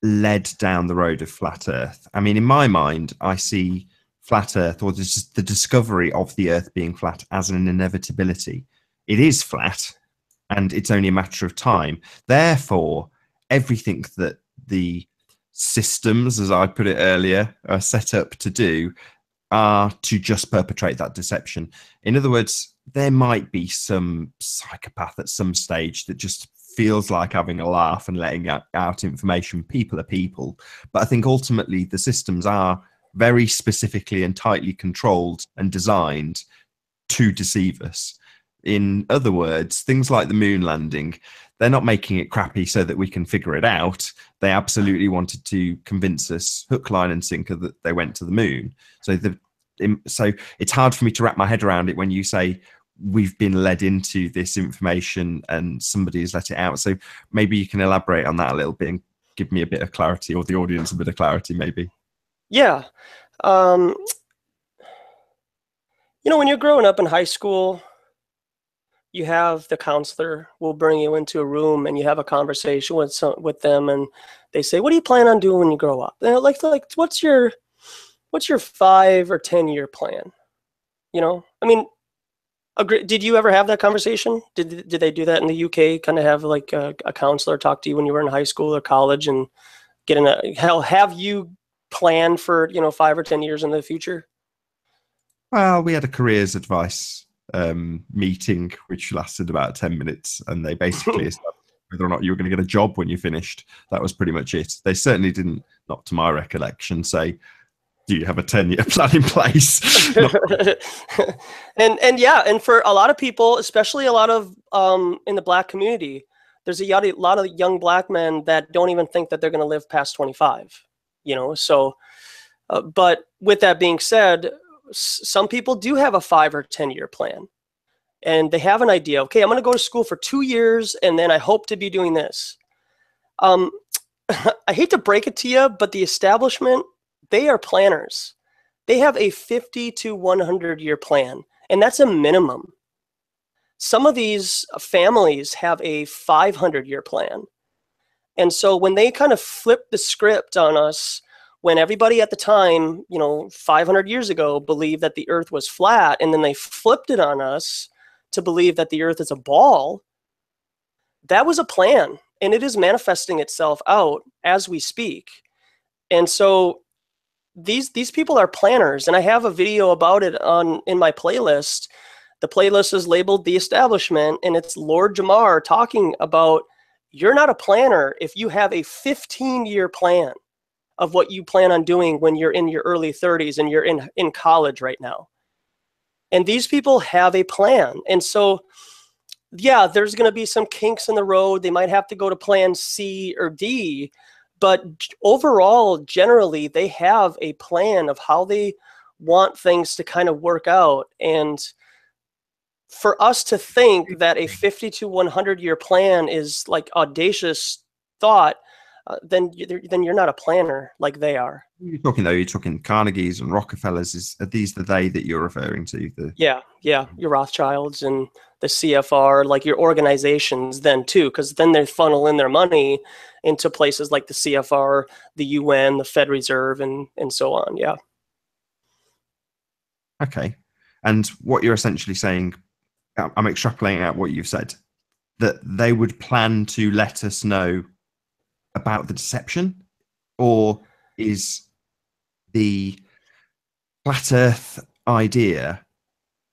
led down the road of flat Earth. I mean, in my mind, I see flat Earth, or just the discovery of the Earth being flat, as an inevitability. It is flat, and it's only a matter of time. Therefore, everything that the systems, as I put it earlier, are set up to do are to just perpetrate that deception. In other words, there might be some psychopath at some stage that just feels like having a laugh and letting out information. People are people. But I think ultimately the systems are very specifically and tightly controlled and designed to deceive us. In other words, things like the moon landing, they're not making it crappy so that we can figure it out. They absolutely wanted to convince us, hook, line, and sinker, that they went to the moon. So it's hard for me to wrap my head around it when you say we've been led into this information and somebody has let it out. So maybe you can elaborate on that a little bit and give me a bit of clarity, or the audience a bit of clarity, maybe. Yeah. You know, when you're growing up in high school, you have the counselor will bring you into a room and you have a conversation with them, and they say, "What do you plan on doing when you grow up?" And like what's your 5 or 10-year plan? You know, I mean, did you ever have that conversation? Did they do that in the UK? Kind of have like a counselor talk to you when you were in high school or college and have you planned for, 5 or 10 years in the future? Well, we had a careers advice meeting which lasted about 10 minutes, and they basically established whether or not you were going to get a job when you finished. That was pretty much it. They certainly didn't, not to my recollection, say, do you have a 10-year plan in place? and yeah, and for a lot of people, especially a lot of in the Black community, there's a lot of young Black men that don't even think that they're going to live past 25. So but with that being said, some people do have a 5 or 10-year plan, and they have an idea. Okay, I'm going to go to school for 2 years, and then I hope to be doing this. I hate to break it to you, but the establishment, they are planners. They have a 50 to 100-year plan, and that's a minimum. Some of these families have a 500-year plan. And so when they kind of flip the script on us, when everybody at the time, 500 years ago, believed that the earth was flat, and then they flipped it on us to believe that the earth is a ball, that was a plan, and it is manifesting itself out as we speak. And so these people are planners, and I have a video about it in my playlist. The playlist is labeled The Establishment, and it's Lord Jamar talking about, you're not a planner if you have a 15-year plan of what you plan on doing when you're in your early 30s and you're in college right now. And these people have a plan. And so, yeah, there's going to be some kinks in the road. They might have to go to plan C or D, but overall, generally, they have a plan of how they want things to kind of work out. And for us to think that a 50 to 100-year plan is like audacious thought, then you're not a planner like they are. You're talking Carnegie's and Rockefellers. Are these the they that you're referring to? Yeah, your Rothschilds and the CFR, like your organizations then too, because then they funnel in their money into places like the CFR, the UN, the Fed Reserve, and so on. Yeah. Okay. And what you're essentially saying, I'm extrapolating out what you've said, that they would plan to let us know about the deception, or is the flat Earth idea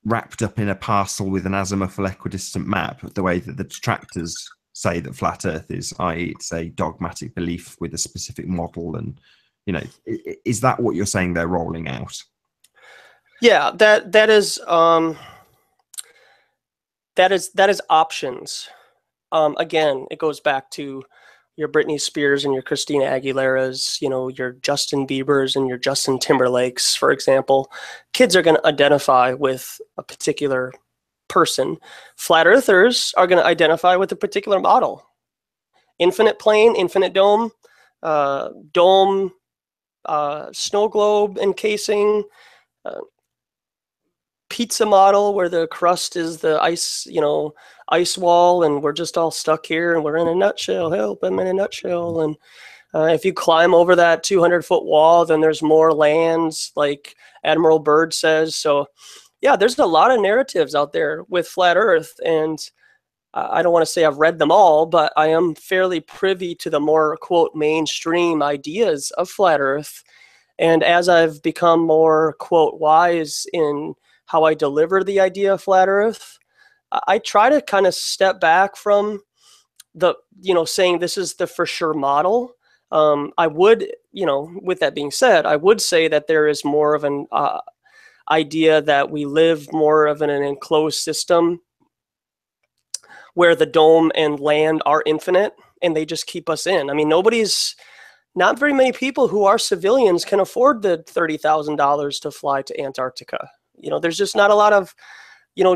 wrapped up in a parcel with an azimuthal equidistant map, the way that the detractors say that flat Earth is, i.e. it's a dogmatic belief with a specific model? And, is that what you're saying they're rolling out? Yeah, that is options. Again, it goes back to your Britney Spears and your Christina Aguileras, your Justin Biebers and your Justin Timberlakes, for example. Kids are going to identify with a particular person. Flat Earthers are going to identify with a particular model. Infinite plane, infinite dome, snow globe encasing, pizza model where the crust is the ice, ice wall, and we're just all stuck here and we're in a nutshell. Help, I'm in a nutshell. And if you climb over that 200-foot wall, then there's more lands, like Admiral Byrd says. So yeah, there's a lot of narratives out there with flat Earth, and I don't want to say I've read them all, but I am fairly privy to the more, quote, mainstream ideas of flat Earth. And as I've become more, quote, wise in how I deliver the idea of flat Earth, I try to kind of step back from the, saying this is the for sure model. I would, with that being said, I would say that there is more of an idea that we live more of in an enclosed system where the dome and land are infinite and they just keep us in. I mean, not very many people who are civilians can afford the $30,000 to fly to Antarctica. There's just not a lot of,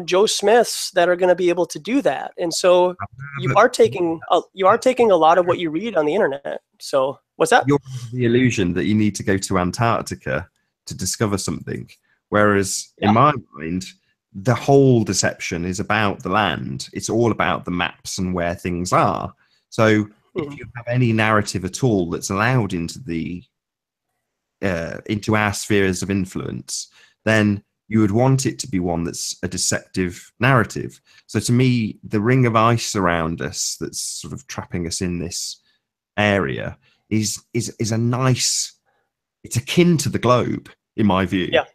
Joe Smiths that are going to be able to do that. And so you are taking a lot of what you read on the internet. So what's that? You're under the illusion that you need to go to Antarctica to discover something. Whereas in my mind, the whole deception is about the land. It's all about the maps and where things are. So if you have any narrative at all that's allowed into into our spheres of influence, then you would want it to be one that's a deceptive narrative. So to me, the ring of ice around us that's sort of trapping us in this area is a nice, it's akin to the globe, in my view. Yeah.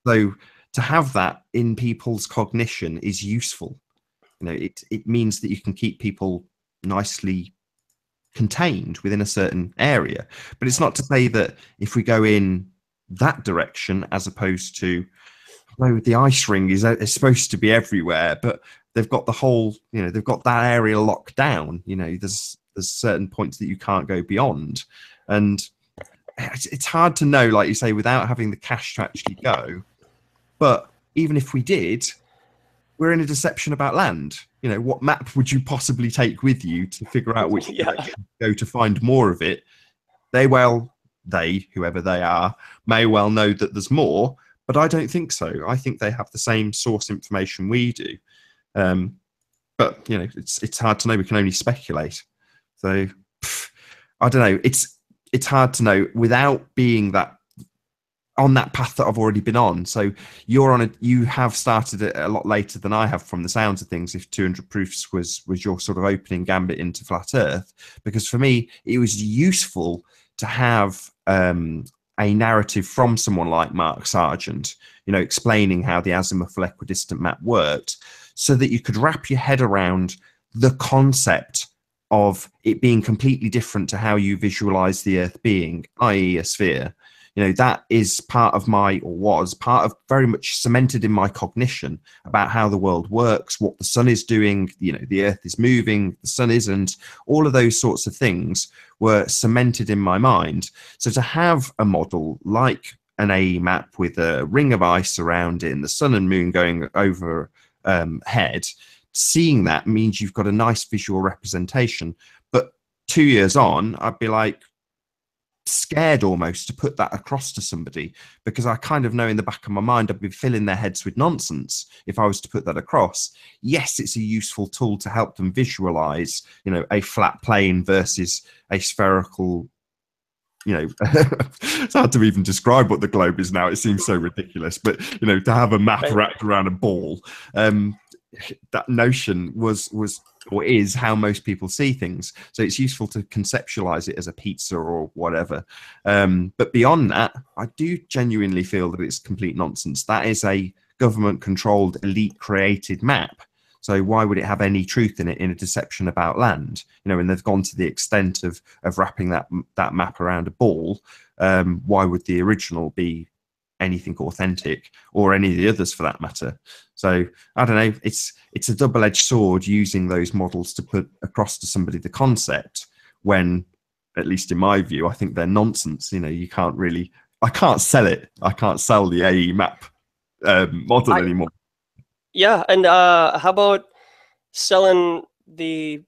So to have that in people's cognition is useful. It means that you can keep people nicely contained within a certain area. But it's not to say that if we go in that direction, as opposed to, the ice ring is supposed to be everywhere, but they've got the whole, they've got that area locked down. There's certain points that you can't go beyond, and it's hard to know, like you say, without having the cash to actually go. But even if we did, we're in a deception about land. What map would you possibly take with you to figure out which direction to go to find more of it? Whoever they are, may well know that there's more, but I don't think so. I think they have the same source information we do. But it's hard to know. We can only speculate. So I don't know. It's hard to know without being on that path that I've already been on. So you have started it a lot later than I have, from the sounds of things, if 200 Proofs was your sort of opening gambit into flat Earth. Because for me, it was useful to have a narrative from someone like Mark Sargent, explaining how the azimuthal equidistant map worked, so that you could wrap your head around the concept of it being completely different to how you visualize the Earth being, i.e. a sphere. That is was part of very much cemented in my cognition about how the world works, what the sun is doing, the Earth is moving, the sun isn't. All of those sorts of things were cemented in my mind. So to have a model like an AE map with a ring of ice around it and the sun and moon going over head, seeing that means you've got a nice visual representation. But 2 years on, I'd be like, scared almost to put that across to somebody, because I kind of know in the back of my mind I'd be filling their heads with nonsense if I was to put that across. Yes, it's a useful tool to help them visualize, a flat plane versus a spherical, it's hard to even describe what the globe is now. It seems so ridiculous, but to have a map wrapped around a ball, that notion was or is how most people see things. So it's useful to conceptualize it as a pizza or whatever. But beyond that, I do genuinely feel that it's complete nonsense. That is a government-controlled, elite-created map. So why would it have any truth in it, in a deception about land? And they've gone to the extent of wrapping that map around a ball. Why would the original be anything authentic, or any of the others for that matter? So I don't know, it's a double-edged sword, using those models to put across to somebody the concept, when, at least in my view, I think they're nonsense. I can't sell it. I can't sell the AE map model anymore. Yeah, and how about selling the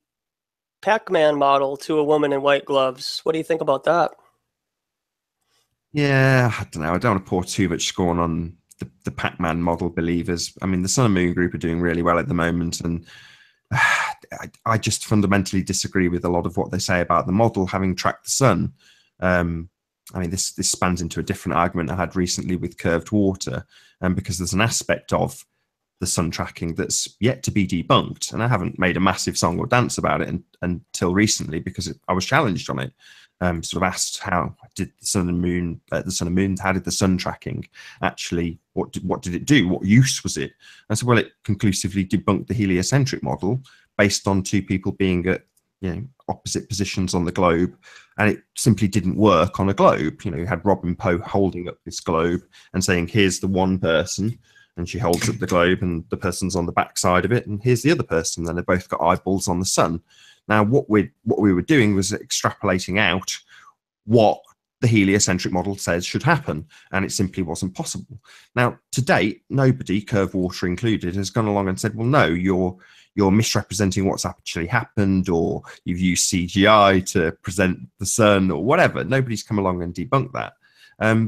Pac-Man model to a woman in white gloves? What do you think about that? Yeah, I don't know. I don't want to pour too much scorn on the Pac-Man model believers. I mean, the Sun and Moon group are doing really well at the moment, and I just fundamentally disagree with a lot of what they say about the model having tracked the sun. I mean, this spans into a different argument I had recently with curved water, because there's an aspect of the sun tracking that's yet to be debunked, and I haven't made a massive song or dance about it until recently, because I was challenged on it. sort of asked how did the sun and moon, how did the sun tracking actually, what did it do? What use was it? I said, well, it conclusively debunked the heliocentric model based on two people being at, you know, opposite positions on the globe, and it simply didn't work on a globe. You know, you had Robin Poe holding up this globe and saying, here's the one person, and she holds up the globe and the person's on the back side of it, and here's the other person, and they've both got eyeballs on the sun. Now, what we were doing was extrapolating out what the heliocentric model says should happen, and it simply wasn't possible. Now, to date, nobody, Curve Water included, has gone along and said, well, no, you're misrepresenting what's actually happened, or you've used CGI to present the sun, or whatever. Nobody's come along and debunked that.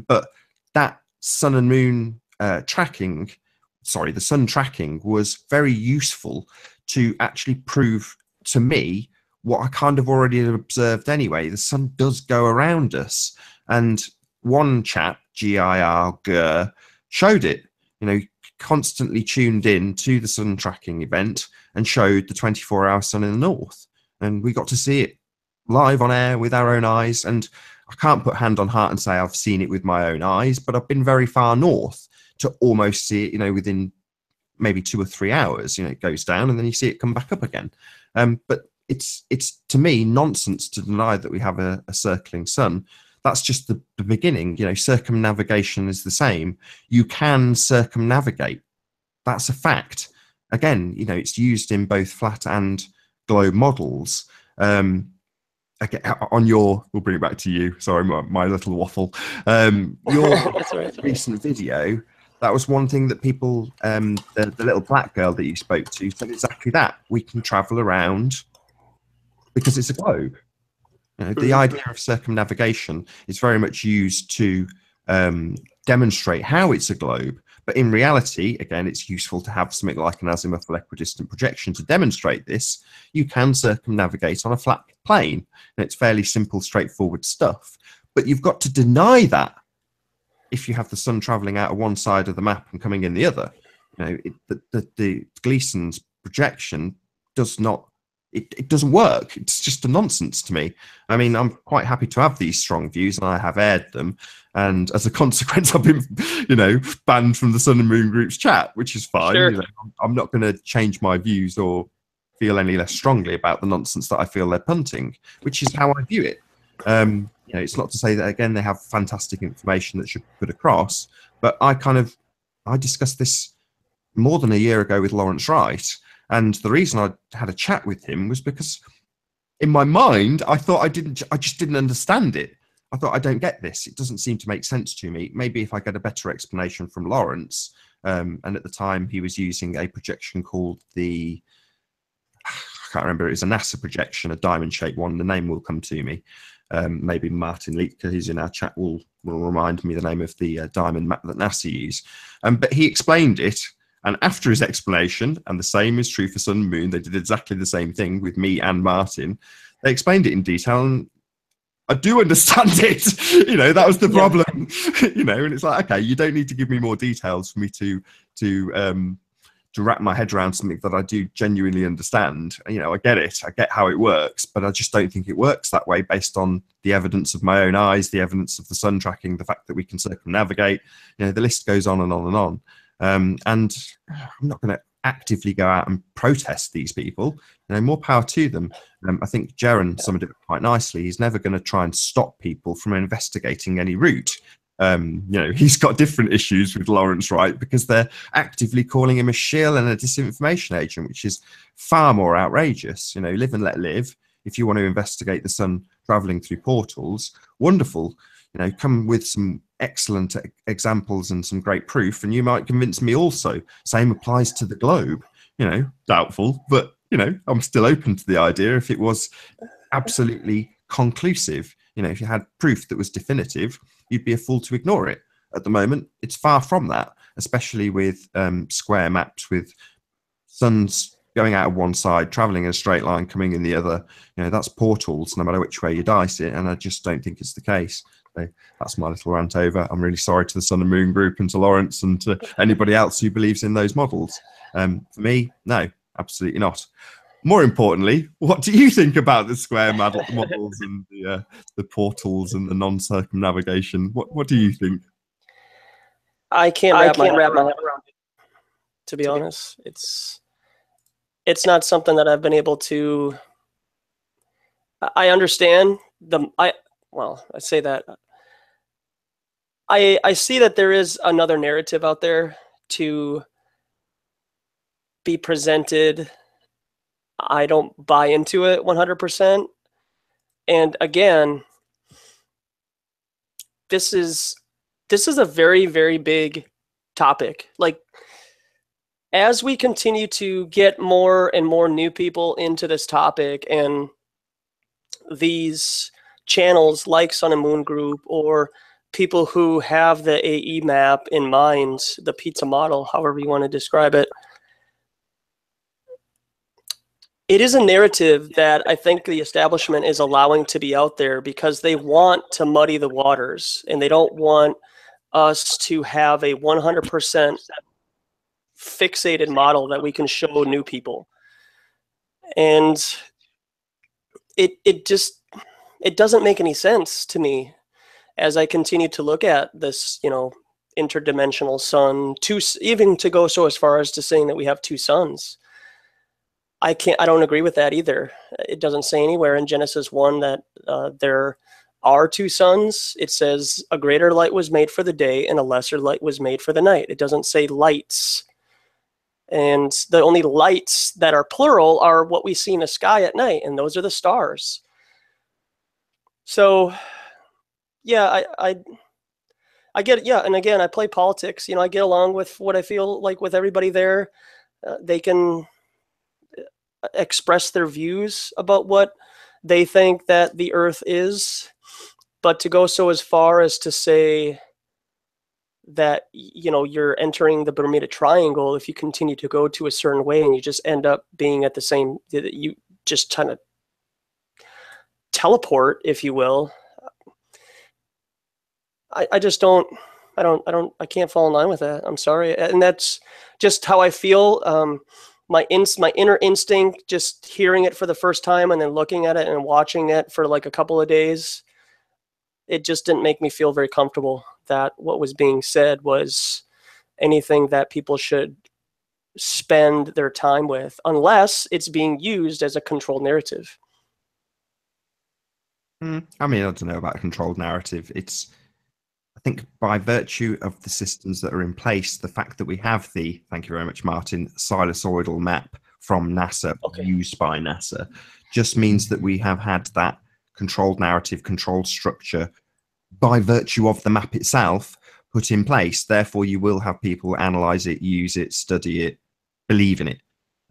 But that sun and moon tracking, sorry, the sun tracking was very useful to actually prove to me what I kind of already had observed anyway. The sun does go around us. And one chap, GIR, showed it, you know, constantly tuned in to the sun tracking event and showed the 24-hour sun in the north. And we got to see it live on air with our own eyes. And I can't put hand on heart and say I've seen it with my own eyes, but I've been very far north to almost see it, you know, within maybe 2 or 3 hours. You know, it goes down and then you see it come back up again. But it's to me nonsense to deny that we have a circling sun. That's just the beginning. You know, circumnavigation is the same. You can circumnavigate. That's a fact. Again, you know, it's used in both flat and globe models. Again, on your, we'll bring it back to you. Sorry, my little waffle. Your recent video, that was one thing that people, the little black girl that you spoke to said exactly that. We can travel around because it's a globe. You know, the idea of circumnavigation is very much used to demonstrate how it's a globe. But in reality, again, it's useful to have something like an azimuthal equidistant projection to demonstrate this. You can circumnavigate on a flat plane, and it's fairly simple, straightforward stuff. But you've got to deny that if you have the sun traveling out of one side of the map and coming in the other. You know, the Gleason's projection does not, it doesn't work. It's just a nonsense to me. I mean, I'm quite happy to have these strong views, and I have aired them. And as a consequence, I've been, you know, banned from the Sun and Moon Group's chat, which is fine. Sure. You know, I'm not going to change my views or feel any less strongly about the nonsense that I feel they're punting, which is how I view it. You know, it's not to say that, again, they have fantastic information that should be put across, but I discussed this more than a year ago with Lawrence Wright. And the reason I had a chat with him was because in my mind, I thought I just didn't understand it. I thought, I don't get this. It doesn't seem to make sense to me. Maybe if I get a better explanation from Lawrence, and at the time he was using a projection called I can't remember, it was a NASA projection, a diamond-shaped one. The name will come to me. Maybe Martin Leitke, who's in our chat, will remind me the name of the diamond map that NASA use. But he explained it, and after his explanation, and the same is true for Sun and Moon, they did exactly the same thing with me and Martin. They explained it in detail, and I do understand it. You know, that was the problem. You know, and it's like, okay, you don't need to give me more details for me to wrap my head around something that I do genuinely understand. You know, I get it. I get how it works, but I just don't think it works that way based on the evidence of my own eyes, the evidence of the sun tracking, the fact that we can circumnavigate. You know, the list goes on and on and on. And I'm not going to actively go out and protest these people. You know, more power to them. I think Jaron summed it up quite nicely. He's never going to try and stop people from investigating any route. You know, he's got different issues with Lawrence Wright because they're actively calling him a shill and a disinformation agent, which is far more outrageous. You know, live and let live. If you want to investigate the sun traveling through portals, wonderful. You know, come with some excellent examples and some great proof, and you might convince me also. Same applies to the globe. You know, doubtful, but, you know, I'm still open to the idea if it was absolutely conclusive. You know, if you had proof that was definitive, you'd be a fool to ignore it. At the moment, it's far from that, especially with square maps with suns going out of one side, traveling in a straight line, coming in the other. You know, that's portals, no matter which way you dice it, and I just don't think it's the case. So that's my little rant over. I'm really sorry to the Sun and Moon Group and to Lawrence and to anybody else who believes in those models. For me, no, absolutely not. more importantly, what do you think about the square models and the portals and the non-circumnavigation? What do you think? I can't wrap my head around it, to be honest. It's not something that I've been able to. I understand well, I say that. I see that there is another narrative out there to be presented. I don't buy into it 100%. And again, this is a very, very big topic. Like, as we continue to get more and more new people into this topic, and these channels like Sun and Moon Group, or people who have the AE map in mind, the pizza model, however you want to describe it, it is a narrative that I think the establishment is allowing to be out there because they want to muddy the waters, and they don't want us to have a 100% fixated model that we can show new people. And it doesn't make any sense to me as I continue to look at this, interdimensional sun, even to go so as far as to saying that we have two suns. I don't agree with that either. It doesn't say anywhere in Genesis 1 that there are two suns. It says a greater light was made for the day and a lesser light was made for the night. It doesn't say lights. And the only lights that are plural are what we see in the sky at night, and those are the stars. So, yeah, I get it. Yeah, and again, I play politics. I get along with what I feel like with everybody there. They can express their views about what they think that the Earth is, but to go so as far as to say that you're entering the Bermuda Triangle if you continue to go to a certain way and you just end up being at the same, you just kind of teleport, if you will. I just don't. I can't fall in line with that. I'm sorry, and that's just how I feel. My inner instinct, just hearing it for the first time and then looking at it and watching it for like a couple of days, it just didn't make me feel very comfortable that what was being said was anything that people should spend their time with, unless it's being used as a controlled narrative. I mean, I don't know about a controlled narrative. I think by virtue of the systems that are in place, the fact that we have thank you very much, Martin, sinusoidal map from NASA, used by NASA, just means that we have had that controlled narrative, controlled structure by virtue of the map itself put in place. Therefore, you will have people analyze it, use it, study it, believe in it.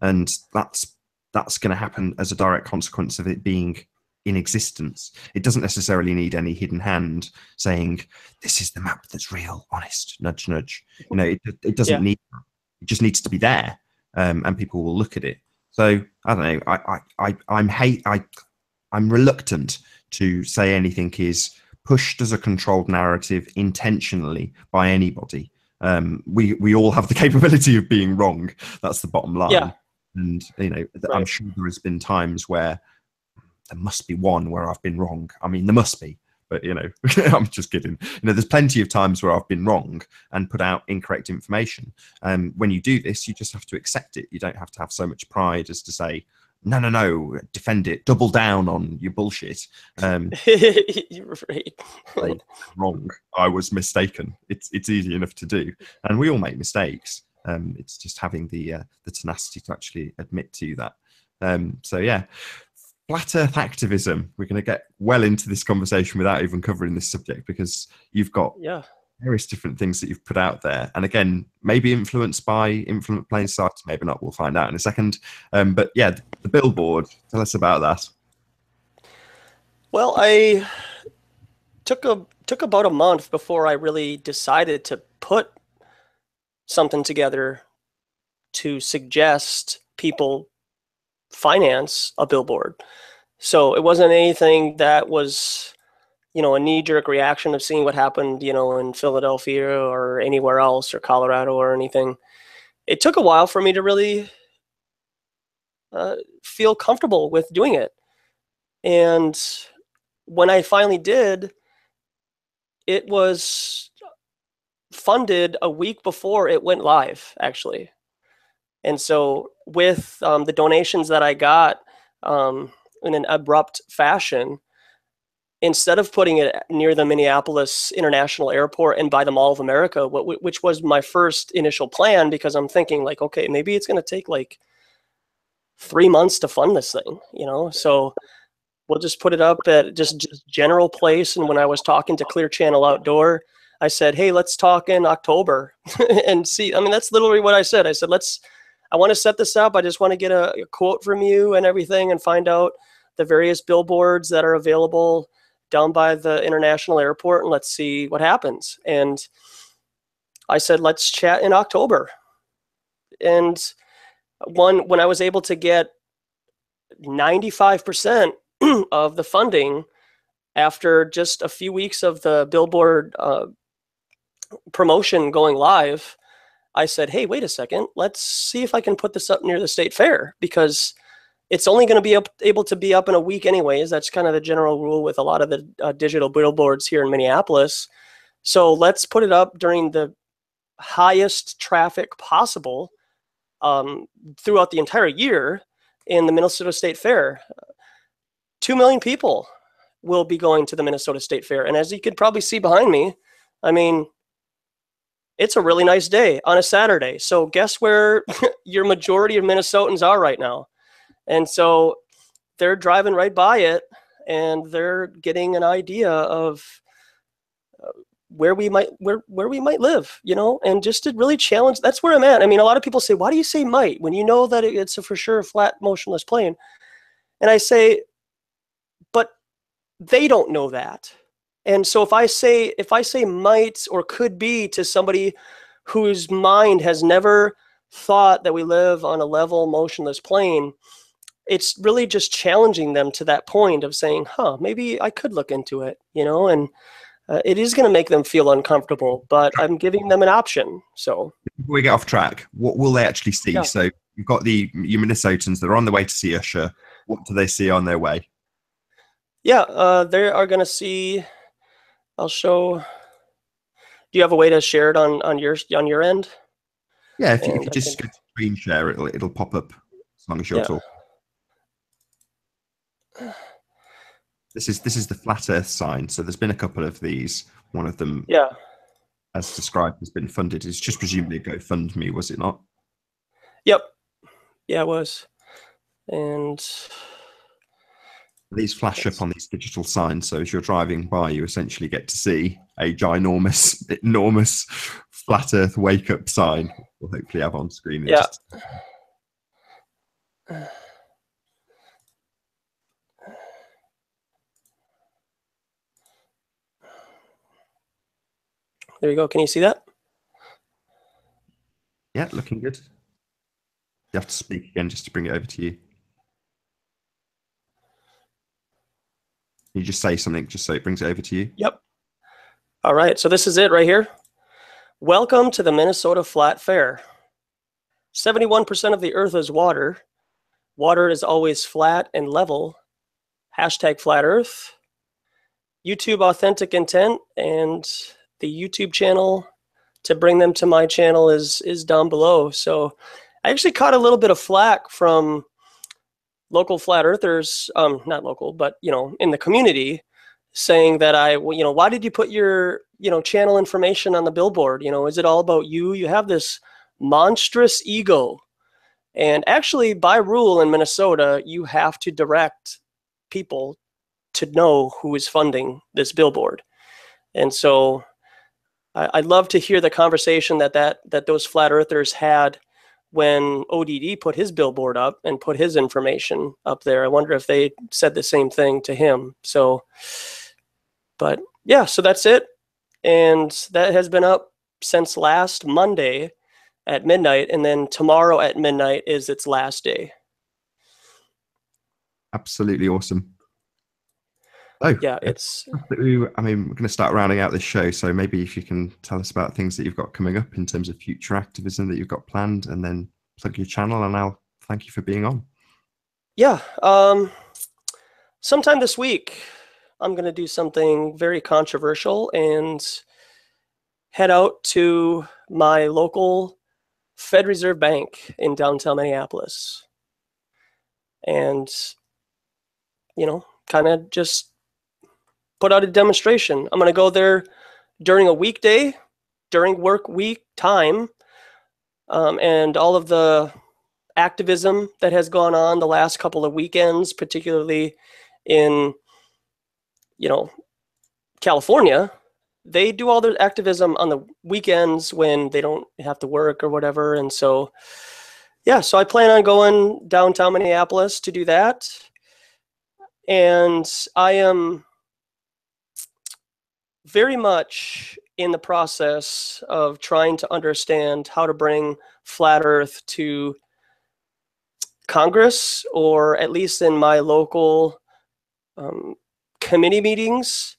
And that's going to happen as a direct consequence of it being in existence. It doesn't necessarily need any hidden hand saying this is the map that's real, honest, nudge nudge. It doesn't need that. It just needs to be there, and people will look at it. So I don't know. I'm reluctant to say anything is pushed as a controlled narrative intentionally by anybody. We all have the capability of being wrong. That's the bottom line. Yeah. And right. I'm sure there has been times where there must be one where I've been wrong. I mean, there must be, but I'm just kidding. There's plenty of times where I've been wrong and put out incorrect information. When you do this, you just have to accept it. You don't have to have so much pride as to say, no, defend it, double down on your bullshit. You're right. Wrong. I was mistaken. It's easy enough to do, and we all make mistakes. It's just having the tenacity to actually admit to that. So yeah. Flat Earth activism. We're going to get well into this conversation without even covering this subject, because you've got various different things that you've put out there. And again, maybe influenced by Infinite Plane Sight, maybe not. We'll find out in a second. But yeah, the billboard. Tell us about that. Well, I took about a month before I really decided to put something together to suggest people finance a billboard. So it wasn't anything that was, a knee-jerk reaction of seeing what happened, in Philadelphia or anywhere else, or Colorado or anything. It took a while for me to really feel comfortable with doing it. And when I finally did, it was funded a week before it went live, actually. And so with the donations that I got in an abrupt fashion, instead of putting it near the Minneapolis International Airport and by the Mall of America, which was my first initial plan, because I'm thinking like, okay, maybe it's going to take like 3 months to fund this thing, you know? So we'll just put it up at just general place. And when I was talking to Clear Channel Outdoor, I said, hey, let's talk in October and see. I mean, that's literally what I said. I said, I want to set this up. I just want to get a quote from you and everything and find out the various billboards that are available down by the international airport, and let's see what happens. And I said, let's chat in October. And when I was able to get 95% of the funding after just a few weeks of the billboard promotion going live, I said, hey, wait a second, let's see if I can put this up near the state fair, because it's only going to be able to be up in a week anyways. That's kind of the general rule with a lot of the digital billboards here in Minneapolis. So let's put it up during the highest traffic possible throughout the entire year in the Minnesota State Fair. 2 million people will be going to the Minnesota State Fair. And as you could probably see behind me, I mean, it's a really nice day on a Saturday. So guess where your majority of Minnesotans are right now? And so they're driving right by it, and they're getting an idea of where we might live, you know, and just to really challenge. That's where I'm at. I mean, a lot of people say, why do you say might when you know that it's a for sure flat motionless plane? And I say, but they don't know that. And so if I say might or could be to somebody whose mind has never thought that we live on a level motionless plane, it's really just challenging them to that point of saying, maybe I could look into it, you know, and it is going to make them feel uncomfortable, but I'm giving them an option. So before we get off track, what will they actually see? Yeah. So you've got your Minnesotans that are on their way to see Usher. What do they see on their way? Yeah, they are going to see, I'll show. Do you have a way to share it on your end? Yeah, if you just screen share, it'll pop up as long as you're talking. This is the flat Earth sign. So there's been a couple of these. One of them, as described, has been funded. It's just presumably a GoFundMe, was it not? Yep. Yeah, it was. And these flash up on these digital signs. So as you're driving by, you essentially get to see a enormous flat Earth wake up sign. We'll hopefully have on screen. Yeah. There you go. Can you see that? Yeah, looking good. You have to speak again just to bring it over to you. You just say something just so it brings it over to you. Yep. All right. So this is it right here. Welcome to the Minnesota Flat Fair. 71% of the earth is water. Water is always flat and level. Hashtag flat earth. YouTube authentic intent, and the YouTube channel to bring them to my channel is down below. So I actually caught a little bit of flack from local flat earthers, not local, but, you know, in the community, saying that why did you put your, channel information on the billboard? You know, is it all about you? You have this monstrous ego. And actually, by rule in Minnesota, you have to direct people to know who is funding this billboard. And so I'd love to hear the conversation that those flat earthers had when ODD put his billboard up and put his information up there. I wonder if they said the same thing to him. So, but yeah, so that's it. And that has been up since last Monday at midnight. And then tomorrow at midnight is its last day. Absolutely awesome. Oh, yeah, we're going to start rounding out this show. So maybe if you can tell us about things that you've got coming up in terms of future activism that you've got planned, and then plug your channel, and I'll thank you for being on. Yeah. Sometime this week, I'm going to do something very controversial and head out to my local Fed Reserve Bank in downtown Minneapolis. And, kind of just put out a demonstration. I'm going to go there during a weekday, during work week time, and all of the activism that has gone on the last couple of weekends, particularly in, California. They do all their activism on the weekends when they don't have to work or whatever. And so, yeah, so I plan on going downtown Minneapolis to do that. And I am very much in the process of trying to understand how to bring flat Earth to Congress, or at least in my local committee meetings,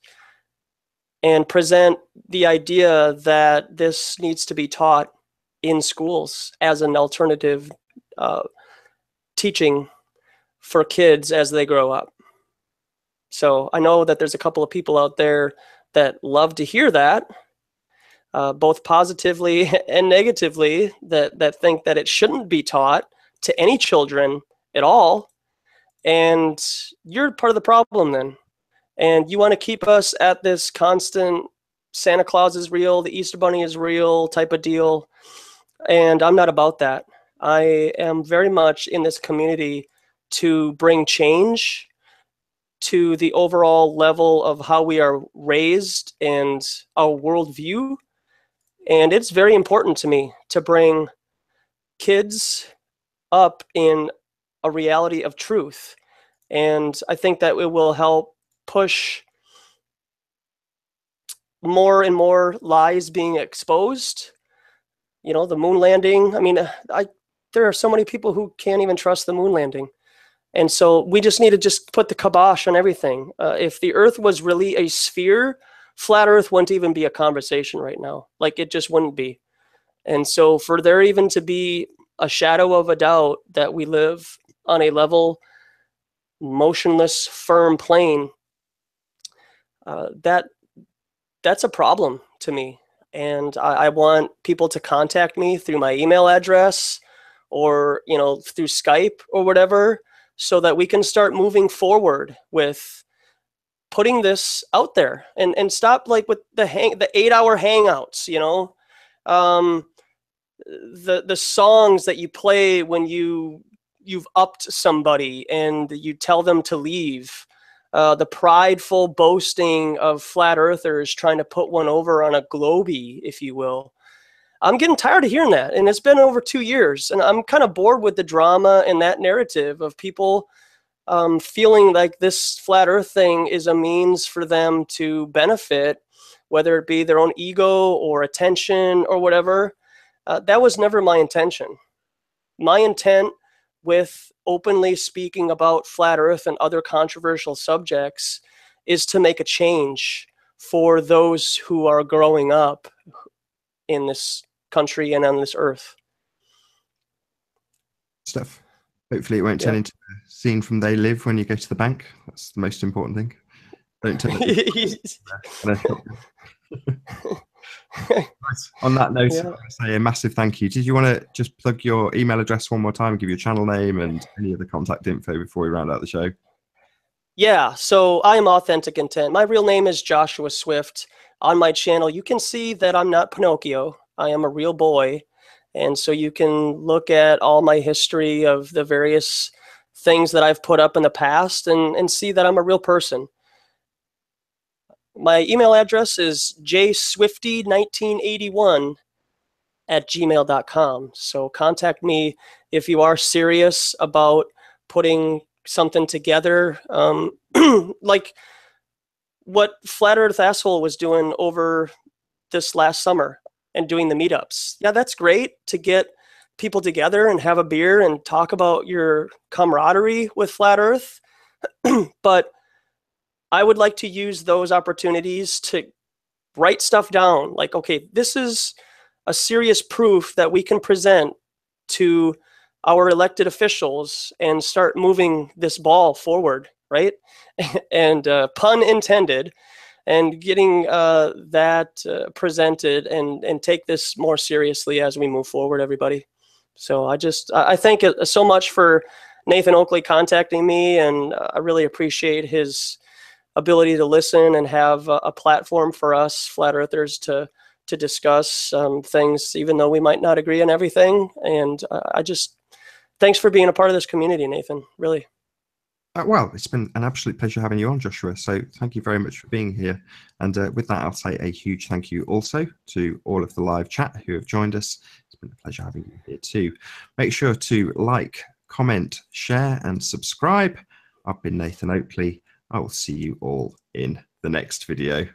and present the idea that this needs to be taught in schools as an alternative teaching for kids as they grow up. So I know that there's a couple of people out there that love to hear that, both positively and negatively, that think that it shouldn't be taught to any children at all. And you're part of the problem then. And you want to keep us at this constant Santa Claus is real, the Easter Bunny is real type of deal. And I'm not about that. I am very much in this community to bring change to the overall level of how we are raised and our worldview. And it's very important to me to bring kids up in a reality of truth. And I think that it will help push more and more lies being exposed. The moon landing. I mean, there are so many people who can't even trust the moon landing. And so we just need to just put the kibosh on everything. If the Earth was really a sphere, flat Earth wouldn't even be a conversation right now. Like, it just wouldn't be. And so for there even to be a shadow of a doubt that we live on a level, motionless, firm plane, that's a problem to me. And I want people to contact me through my email address or, through Skype or whatever, so that we can start moving forward with putting this out there and stop like with the 8-hour hangouts, the songs that you play when you've upped somebody and you tell them to leave. The prideful boasting of flat earthers trying to put one over on a globie, if you will. I'm getting tired of hearing that. And it's been over 2 years. And I'm kind of bored with the drama and that narrative of people feeling like this flat earth thing is a means for them to benefit, whether it be their own ego or attention or whatever. That was never my intention. My intent with openly speaking about flat earth and other controversial subjects is to make a change for those who are growing up in this country and on this earth. Stuff. Hopefully it won't turn into a scene from They Live when you go to the bank. That's the most important thing. Don't turn it On that note, I want to say a massive thank you. Did you want to just plug your email address one more time, give your channel name and any other contact info before we round out the show? Yeah, so I am Authentic Intent. My real name is Joshua Swift. On my channel, you can see that I'm not Pinocchio. I am a real boy. And so you can look at all my history of the various things that I've put up in the past and see that I'm a real person. My email address is jswifty1981@gmail.com. So contact me if you are serious about putting something together, like what Flat Earth Asshole was doing over this last summer and doing the meetups. Yeah, that's great to get people together and have a beer and talk about your camaraderie with Flat Earth. But I would like to use those opportunities to write stuff down. Like, okay, this is a serious proof that we can present to our elected officials and start moving this ball forward, right? And pun intended, and getting that presented and take this more seriously as we move forward, everybody. So I thank you so much for Nathan Oakley contacting me, and I really appreciate his ability to listen and have a platform for us flat earthers to discuss things, even though we might not agree on everything. And thanks for being a part of this community, Nathan, really. Well, it's been an absolute pleasure having you on, Joshua. So thank you very much for being here. And with that, I'll say a huge thank you also to all of the live chat who have joined us. It's been a pleasure having you here too. Make sure to like, comment, share, and subscribe. I've been Nathan Oakley. I will see you all in the next video.